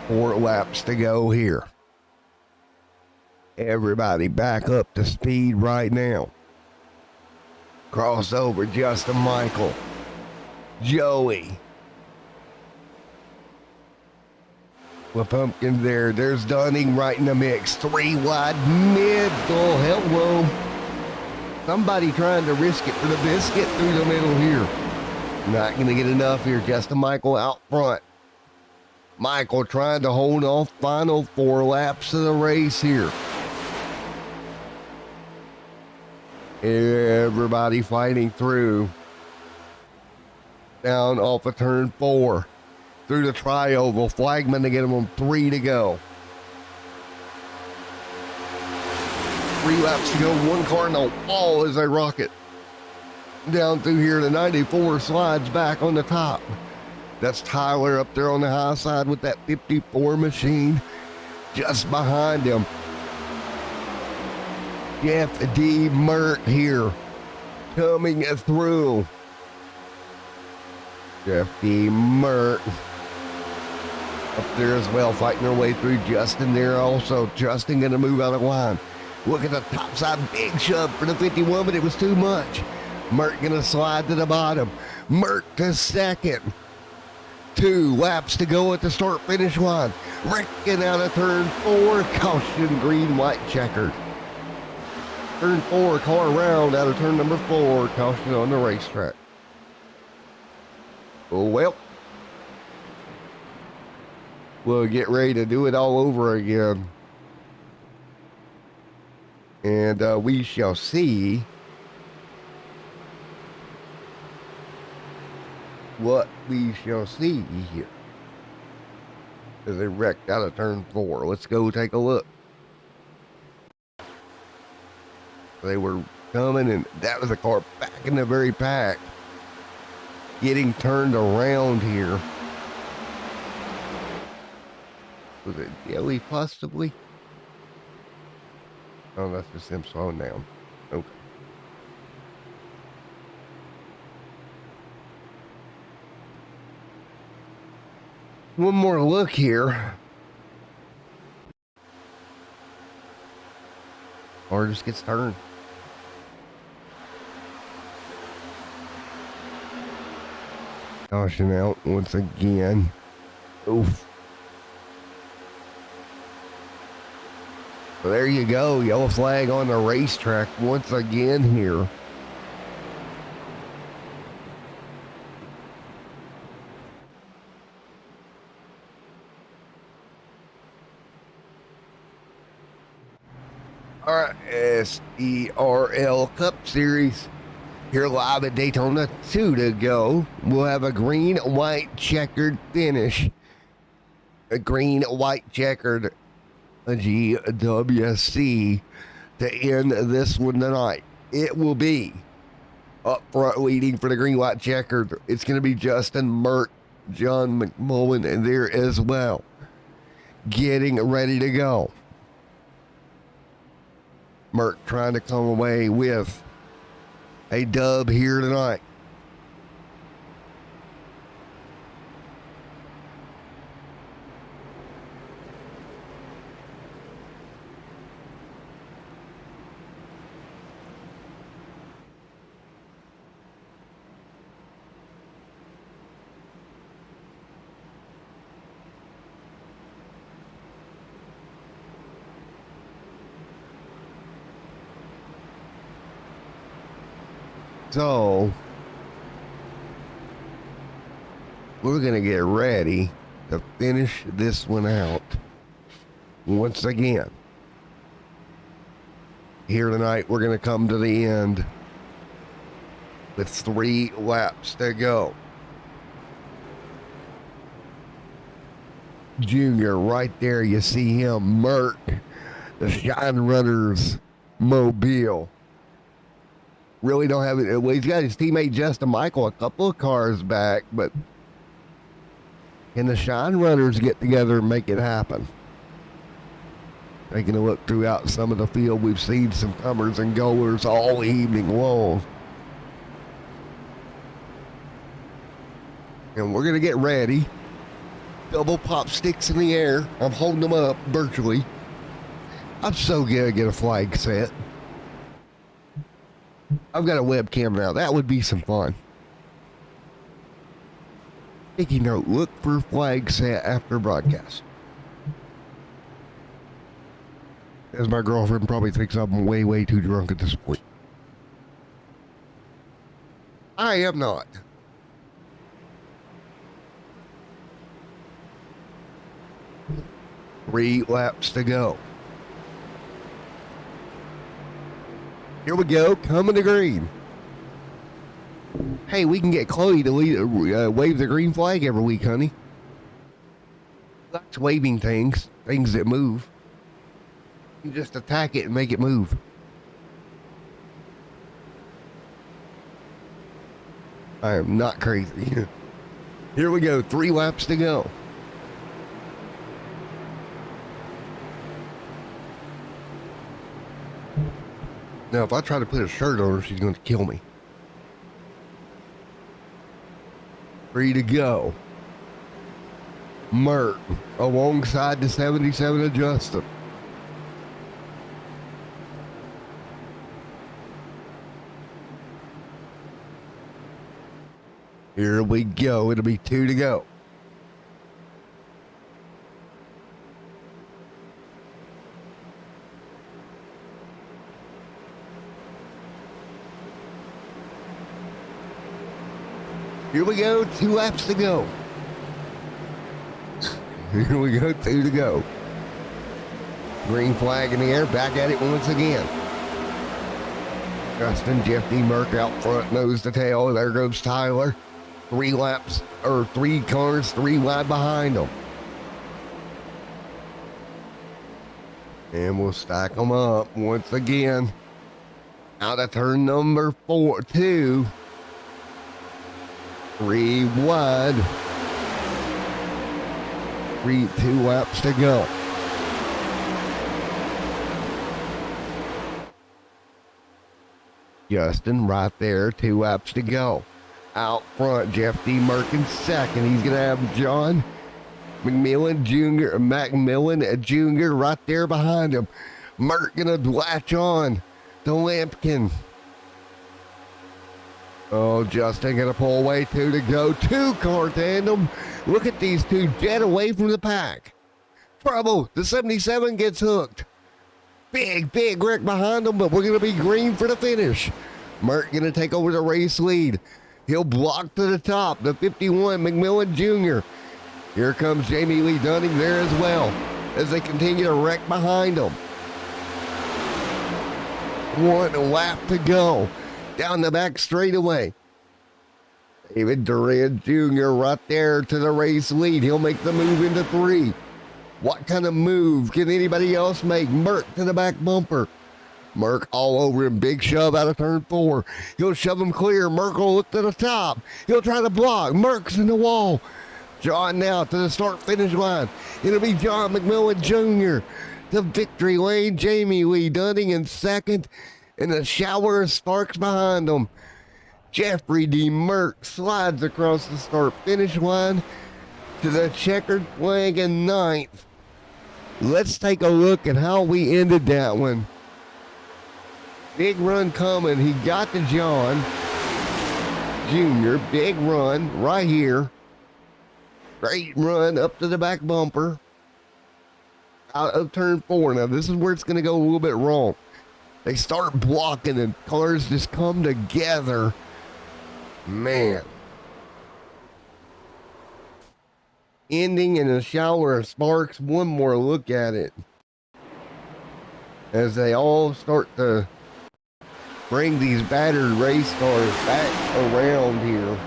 Four laps to go here. Everybody back up to speed right now. Crossover, Justin Michael. Joey. With Pumpkin there. There's Dunning right in the mix. 3 wide middle. Hello. Somebody trying to risk it for the biscuit through the middle here. Not going to get enough here. Justin Michael out front. Michael trying to hold off final 4 laps of the race here. Everybody fighting through. Down off of turn 4. Through the tri-oval. Flagman to get him on 3 to go. 3 laps to go. 1 car in the wall as they rocket. Down through here, the 94 slides back on the top. That's Tyler up there on the high side with that 54 machine. Just behind him. Jeff D. Mert here. Coming through. Jeff D. Mert. Up there as well, fighting their way through. Justin there also. Justin going to move out of line. Look at the top side, big shove for the 51, but it was too much. Mert going to slide to the bottom. Mert to second. 2 laps to go at the start-finish line. Wrecking out of turn 4. Caution, green, white, checkered. Turn 4, car around out of turn number 4. Caution on the racetrack. Oh, well. We'll get ready to do it all over again. And we shall see what we shall see here. As they wrecked out of turn 4. Let's go take a look. They were coming, and that was a car back in the very pack. Getting turned around here. Was it Joey possibly? Oh, that's just him slowing down. Okay. One more look here. Or just gets turned. Caution out once again. Oof. So there you go. Yellow flag on the racetrack once again here. SERL Cup Series. Here live at Daytona, 2 to go. We'll have a green, white, checkered finish. A green, white, checkered GWC to end this one tonight. It will be up front leading for the green, white, checkered. It's going to be Justin Mert, John McMullen, and there as well. Getting ready to go. Mert trying to come away with a dub here tonight. So, we're going to get ready to finish this one out once again. Here tonight, we're going to come to the end with 3 laps to go. Junior, right there, you see him, Mert, the Shine Runners mobile. Really don't have it. Well, he's got his teammate Justin Michael a couple of cars back, but can the Shine Runners get together and make it happen? Taking a look throughout some of the field, we've seen some comers and goers all evening long. And we're going to get ready. Double pop sticks in the air. I'm holding them up virtually. I'm so going to get a flag set. I've got a webcam now. That would be some fun. Sticky note, look for flag set after broadcast. As my girlfriend probably thinks I'm way, way too drunk at this point. I am not. Three laps to go. Here we go, coming to green. Hey, we can get Chloe to wave the green flag every week, honey. That's waving things that move. You just attack it and make it move. I am not crazy. Here we go, 3 laps to go. Now, if I try to put a shirt on her, she's going to kill me. 3 to go. Mert alongside the 77 of Justin. Here we go. It'll be 2 to go. Here we go, 2 laps to go. Here we go, 2 to go. Green flag in the air, back at it once again. Justin, Jeff D. Merck out front, nose to tail. There goes Tyler. 3 laps, or 3 cars, 3 wide behind them. And we'll stack them up once again. Out of turn number 2. 3 wide. 2 laps to go. Justin right there, 2 laps to go. Out front, Jeff D. Merkin second. He's going to have John McMillan Jr. right there behind him. Mert going to latch on to Lampkin. Oh, Justin going to pull away, 2 to go. 2-car tandem. Look at these 2 jet away from the pack. Trouble. The 77 gets hooked. Big wreck behind them, but we're going to be green for the finish. Mert going to take over the race lead. He'll block to the top. The 51, McMillan Jr. Here comes Jamie Lee Dunning there as well as they continue to wreck behind them. 1 lap to go. Down the back straightaway. David Duran Jr. right there to the race lead. He'll make the move into 3. What kind of move can anybody else make? Merck to the back bumper. Merck all over him. Big shove out of turn 4. He'll shove him clear. Merck will look to the top. He'll try to block. Merck's in the wall. John now to the start-finish line. It'll be John McMillan Jr. to victory lane. Jamie Lee Dunning in second. And a shower of sparks behind him. Jeffrey D. Merck slides across the start-finish line to the checkered flag in 9th. Let's take a look at how we ended that one. Big run coming. He got to John Jr. Big run right here. Great run up to the back bumper. Out of turn 4. Now this is where it's going to go a little bit wrong. They start blocking and cars just come together. Man. Ending in a shower of sparks. One more look at it. As they all start to bring these battered race cars back around here.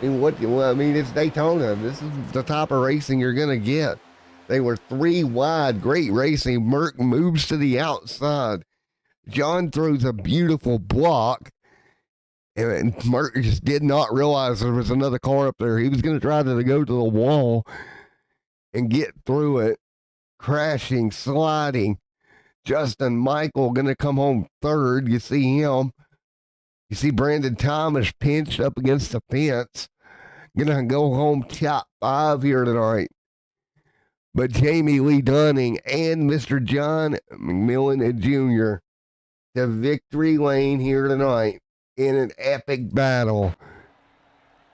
I mean, it's Daytona. This is the type of racing you're going to get. They were 3 wide. Great racing. Merck moves to the outside. John throws a beautiful block. And Merck just did not realize there was another car up there. He was going to try to go to the wall and get through it. Crashing, sliding. Justin Michael going to come home 3rd. You see him. You see Brandon Thomas pinched up against the fence. Going to go home top 5 here tonight. But Jamie Lee Dunning and Mr. John McMillan Jr. to victory lane here tonight in an epic battle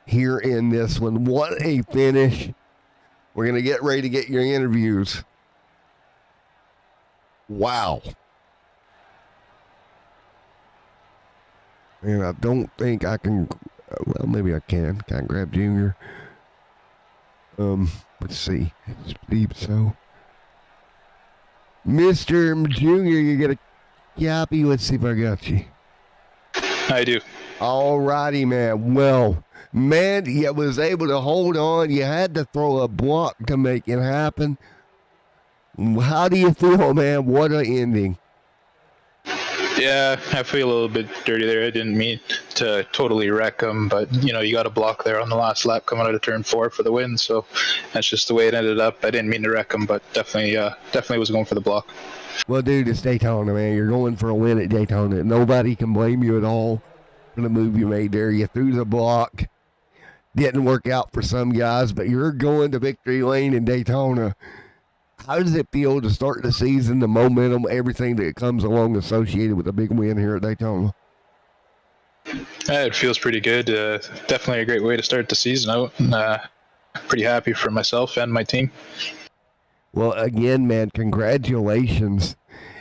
here in this one. What a finish. We're going to get ready to get your interviews. Wow. And I don't think I can, well, maybe I can. Can I grab Junior? Let's see. Steve, so. Mr. Junior, you get a copy? Let's see if I got you. I do. All righty, man. Well, man, you was able to hold on. You had to throw a block to make it happen. How do you feel, man? What an ending. Yeah, I feel a little bit dirty there. I didn't mean to totally wreck him, but you know, you got a block there on the last lap coming out of turn 4 for the win. So that's just the way it ended up. I didn't mean to wreck him, but definitely was going for the block. Well, dude, it's Daytona, man. You're going for a win at Daytona. Nobody can blame you at all for the move you made there. You threw the block. Didn't work out for some guys, but you're going to victory lane in Daytona. How does it feel to start the season, the momentum, everything that comes along associated with a big win here at Daytona? It feels pretty good. Definitely a great way to start the season out. Pretty happy for myself and my team. Well, again, man, congratulations.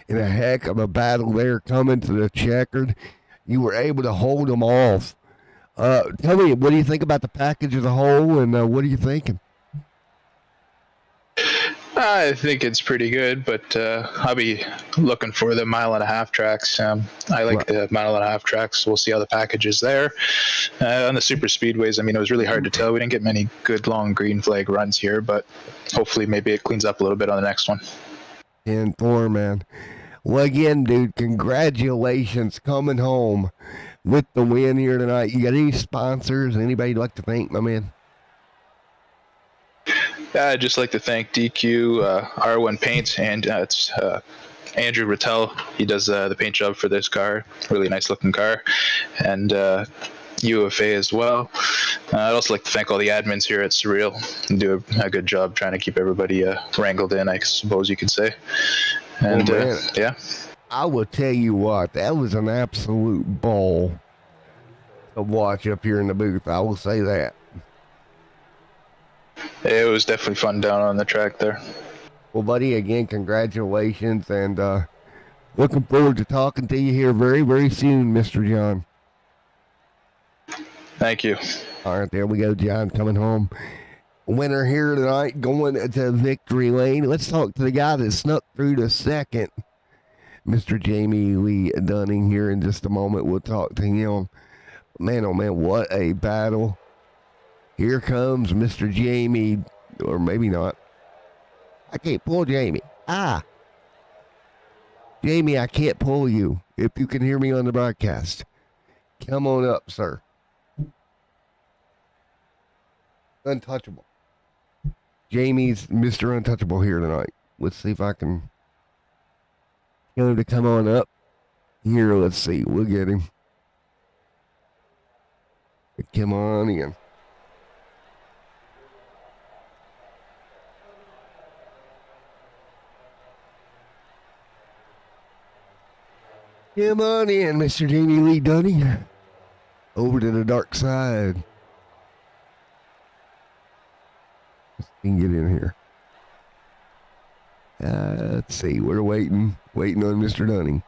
In a heck of a battle there coming to the checkered. You were able to hold them off. Tell me, what do you think about the package as a whole, and what are you thinking? I think it's pretty good, but I'll be looking for the 1.5-mile tracks. I like the 1.5-mile tracks, so we'll see how the package is there. On the super speedways, I mean, it was really hard to tell. We didn't get many good long green flag runs here, but hopefully maybe it cleans up a little bit on the next one. 10-4, man. Well, again, dude, congratulations coming home with the win here tonight. You got any sponsors, anybody you'd like to thank, my man? I'd just like to thank DQ, R1 Paint, and it's Andrew Rattel. He does the paint job for this car. Really nice looking car. And UFA as well. I'd also like to thank all the admins here at SERL. They do a good job trying to keep everybody wrangled in, I suppose you could say. And yeah. I will tell you what, that was an absolute ball to watch up here in the booth. I will say that. It was definitely fun down on the track there. Well, buddy, again, congratulations, and looking forward to talking to you here very, very soon, Mr. John. Thank you. All right, there we go, John, coming home. Winner here tonight, going to victory lane. Let's talk to the guy that snuck through to second. Mr. Jamie Lee Dunning here in just a moment. We'll talk to him. Man, oh man, what a battle. Here comes Mr. Jamie, or maybe not. I can't pull Jamie. Jamie, I can't pull you. If you can hear me on the broadcast, come on up, sir. Untouchable. Jamie's Mr. Untouchable here tonight. Let's see if I can get him to come on up. Here, let's see. We'll get him. Come on in. Come on in, Mr. Jamie Lee Dunning. Over to the dark side. Let's see, get in here. Let's see. We're waiting on Mr. Dunning.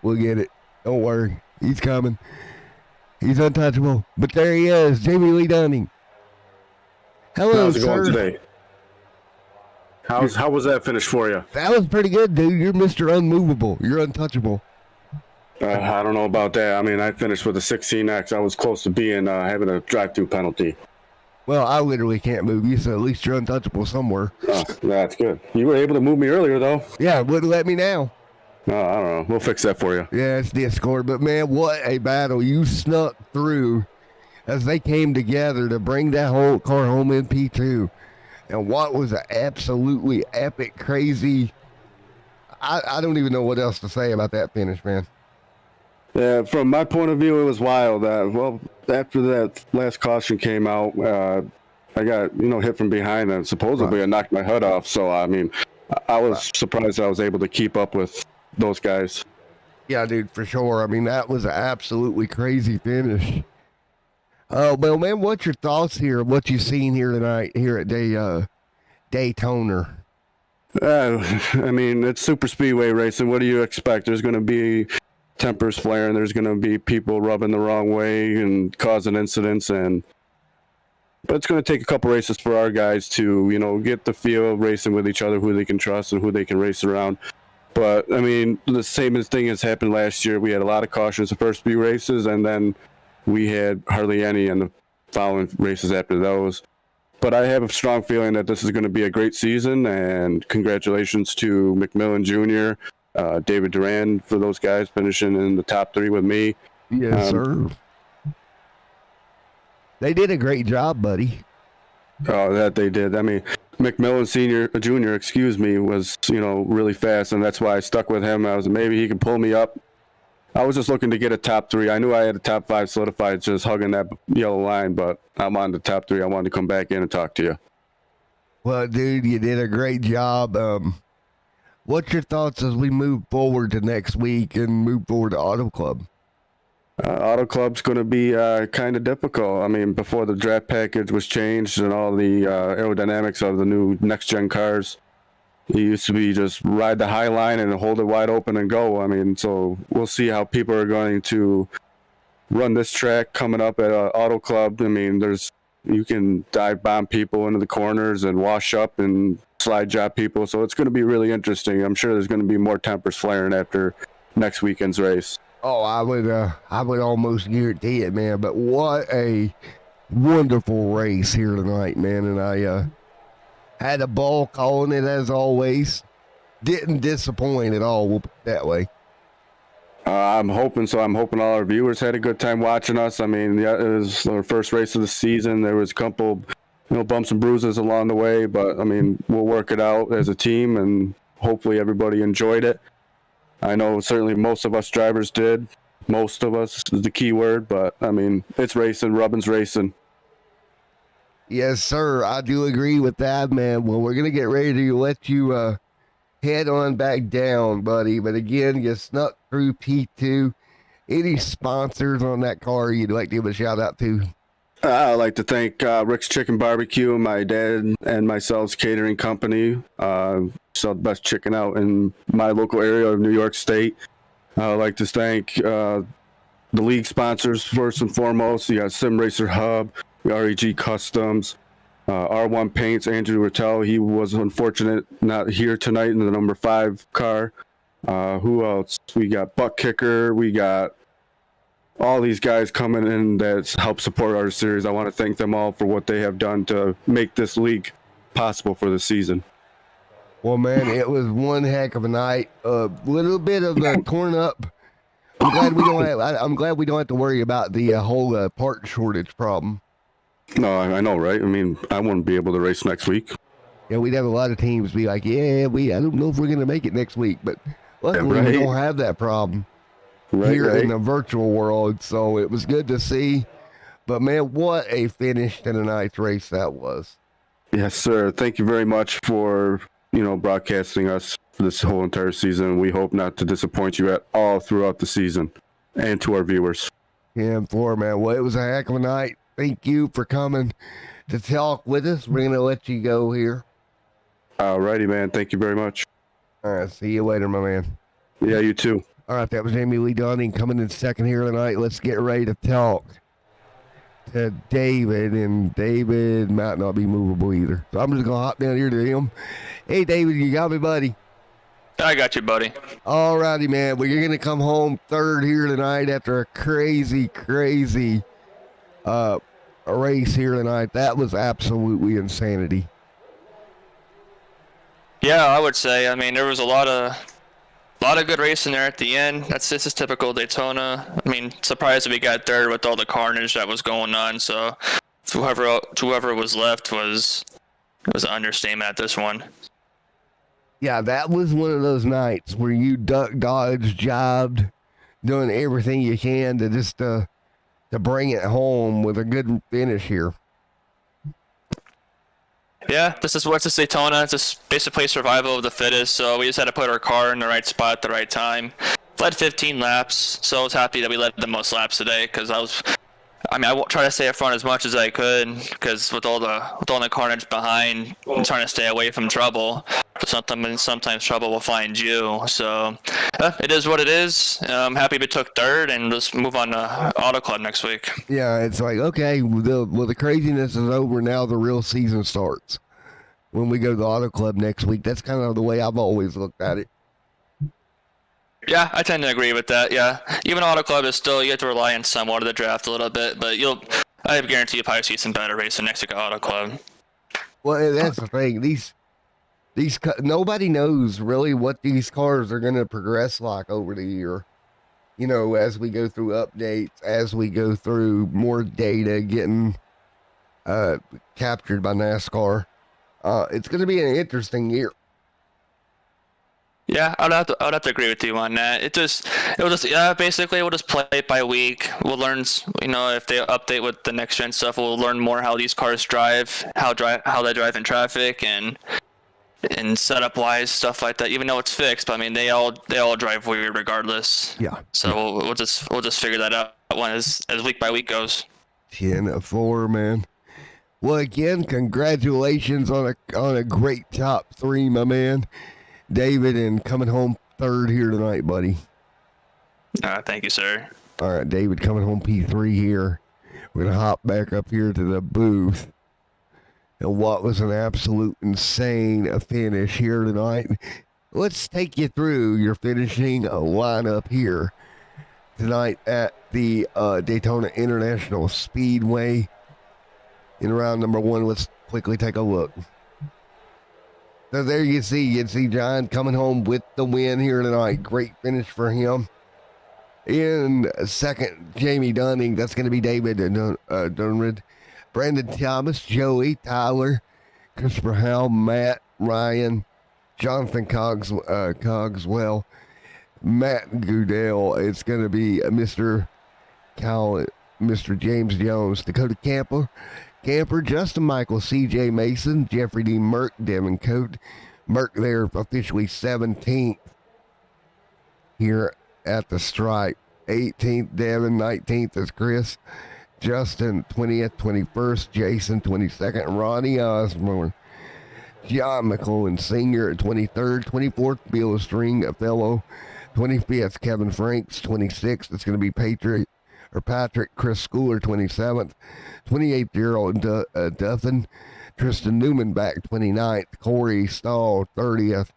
We'll get it. Don't worry. He's coming. He's untouchable. But there he is, Jamie Lee Dunning. Hello, How's it sir. going today? How was that finish for you? That was pretty good, dude. You're Mr. Unmovable. You're untouchable. I don't know about that. I mean, I finished with a 16X. I was close to being having a drive-through penalty. Well, I literally can't move you, so at least you're untouchable somewhere. Oh, that's good. You were able to move me earlier, though. Yeah, wouldn't let me now. No, I don't know. We'll fix that for you. Yeah, it's Discord, but man, what a battle. You snuck through as they came together to bring that whole car home in P2. And what was an absolutely epic, crazy... I don't even know what else to say about that finish, man. Yeah, from my point of view, it was wild. Well, after that last caution came out, I got, hit from behind, and supposedly I knocked my hood off. So, I mean, I was surprised I was able to keep up with those guys. Yeah, dude, for sure. I mean, that was an absolutely crazy finish. Well, man, what's your thoughts here? What you seen here tonight here at Daytona? I mean, it's super speedway racing. What do you expect? There's going to be tempers flaring. There's going to be people rubbing the wrong way and causing incidents. But it's going to take a couple races for our guys to, get the feel of racing with each other, who they can trust and who they can race around. But, I mean, the same thing has happened last year. We had a lot of cautions the first few races, and then we had hardly any in the following races after those. But I have a strong feeling that this is going to be a great season, and congratulations to McMillan Jr., David Duran, for those guys finishing in the top 3 with me. Yes, sir. They did a great job, buddy. Oh, that they did. I mean, McMillan Jr., was, really fast, and that's why I stuck with him. Maybe he could pull me up. I was just looking to get a top 3. I knew I had a top 5 solidified, just hugging that yellow line, but I'm on the top 3. I wanted to come back in and talk to you. Well, dude, you did a great job. What's your thoughts as we move forward to next week and move forward to Auto Club? Auto Club's going to be kind of difficult. I mean, before the draft package was changed and all the aerodynamics of the new next-gen cars, it used to be just ride the high line and hold it wide open and go. I mean, so we'll see how people are going to run this track coming up at Auto Club. I mean, you can dive bomb people into the corners and wash up and slide job people. So it's going to be really interesting. I'm sure there's going to be more tempers flaring after next weekend's race. Oh, I would almost guarantee it, man. But what a wonderful race here tonight, man. And I had a ball calling it as always. Didn't disappoint at all, we'll put it that way. I'm hoping so. I'm hoping all our viewers had a good time watching us. I mean, it was our first race of the season. There was a couple, bumps and bruises along the way, but I mean, we'll work it out as a team, and hopefully everybody enjoyed it. I know certainly most of us drivers did. Most of us is the key word, but I mean, it's racing. Rubbin's racing. Yes, sir. I do agree with that, man. Well, we're going to get ready to let you head on back down, buddy. But again, you snuck through P2. Any sponsors on that car you'd like to give a shout out to? I'd like to thank Rick's Chicken Barbecue, my dad and myself's catering company. Sell the best chicken out in my local area of New York State. I'd like to thank the league sponsors first and foremost. You got Sim Racer Hub, REG Customs, R1 Paints, Andrew Rattel. He was unfortunate not here tonight in the number 5 car. Who else? We got Buck Kicker. We got all these guys coming in that help support our series. I want to thank them all for what they have done to make this league possible for the season. Well, man, it was one heck of a night. A little bit of a torn up. I'm glad we don't have to worry about the whole part shortage problem. No, I know, right? I mean, I wouldn't be able to race next week. Yeah, we'd have a lot of teams be like, I don't know if we're going to make it next week, but luckily right. we don't have that problem here in the virtual world, so it was good to see. But, man, what a finish to tonight's race that was. Yes, sir. Thank you very much for, broadcasting us for this whole entire season. We hope not to disappoint you at all throughout the season and to our viewers. Yeah, man. Well, it was a heck of a night. Thank you for coming to talk with us. We're going to let you go here. Alrighty, man. Thank you very much. All right. See you later, my man. Yeah, you too. All right. That was Jamie Lee Dunning coming in second here tonight. Let's get ready to talk to David. And David might not be movable either. So I'm just going to hop down here to him. Hey, David, you got me, buddy? I got you, buddy. All righty, man. Well, you're going to come home third here tonight after a crazy a race here tonight. That was absolutely insanity. Yeah, I would say. I mean, there was a lot of good racing there at the end. This is typical Daytona. I mean, surprised that we got third with all the carnage that was going on. So whoever was left was an understatement at this one. Yeah, that was one of those nights where you duck, dodge, jobbed, doing everything you can to just to bring it home with a good finish here. Yeah, this is Daytona. It's just basically survival of the fittest. So we just had to put our car in the right spot at the right time. Led 15 laps, so I was happy that we led the most laps today because I won't try to stay up front as much as I could because with all the carnage behind, I'm trying to stay away from trouble. But sometimes trouble will find you. So it is what it is. I'm happy we took third and let's move on to Auto Club next week. Yeah, it's like, okay, the craziness is over. Now the real season starts when we go to the Auto Club next week. That's kind of the way I've always looked at it. Yeah, I tend to agree with that. Yeah, even Auto Club is still, you have to rely on somewhat of the draft a little bit, but I guarantee you'll probably see some better racing next week at Auto Club. Well, that's the thing. These nobody knows really what these cars are going to progress like over the year. As we go through updates, as we go through more data getting captured by NASCAR, it's going to be an interesting year. Yeah, I would have to agree with you on that. Basically we'll just play it by week. We'll learn, if they update with the next gen stuff, we'll learn more how these cars drive, how they drive in traffic, and setup wise stuff like that. Even though it's fixed, but I mean they all drive weird regardless. Yeah. So we'll just figure that out as week by week goes. 10-4, man. Well, again, congratulations on a great top three, my man. David, and coming home third here tonight, buddy. Thank you, sir. All right, David, coming home P3 here. We're going to hop back up here to the booth. And what was an absolute insane finish here tonight. Let's take you through your finishing lineup here tonight at the Daytona International Speedway. In round number 1, let's quickly take a look. So there you can see John coming home with the win here tonight. Great finish for him. In second, Jamie Dunning. That's going to be David Dunrid. Brandon Thomas, Joey, Tyler, Christopher Howell, Matt, Ryan, Jonathan Cogswell, Matt Goodell. It's going to be Mr. James Jones, Dakota Camper, Justin Michael, CJ Mason, Jeffrey D. Merck, Devin Coate. Merck there officially 17th here at the stripe. 18th, Devin. 19th is Chris. Justin, 20th, 21st. Jason, 22nd. Ronnie Osborne. John McClellan Sr. at 23rd. 24th, Bill String, a fellow. 25th, Kevin Franks. 26th, it's going to be Patrick Chris Schooler, 27th. 28th, Gerald Duffin. Tristan Newman back 29th. Corey Stahl 30th.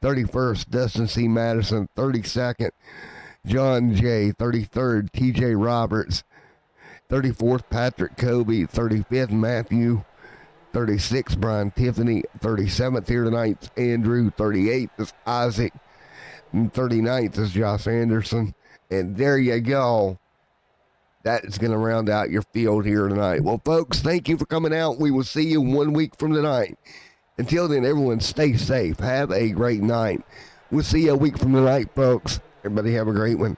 31st, Dustin C. Madison 32nd. John J. 33rd. TJ Roberts 34th. Patrick Kobe 35th. Matthew 36th. Brian Tiffany 37th here tonight. Andrew 38th is Isaac. And 39th is Josh Anderson. And there you go. That is going to round out your field here tonight. Well, folks, thank you for coming out. We will see you 1 week from tonight. Until then, everyone stay safe. Have a great night. We'll see you a week from tonight, folks. Everybody have a great one.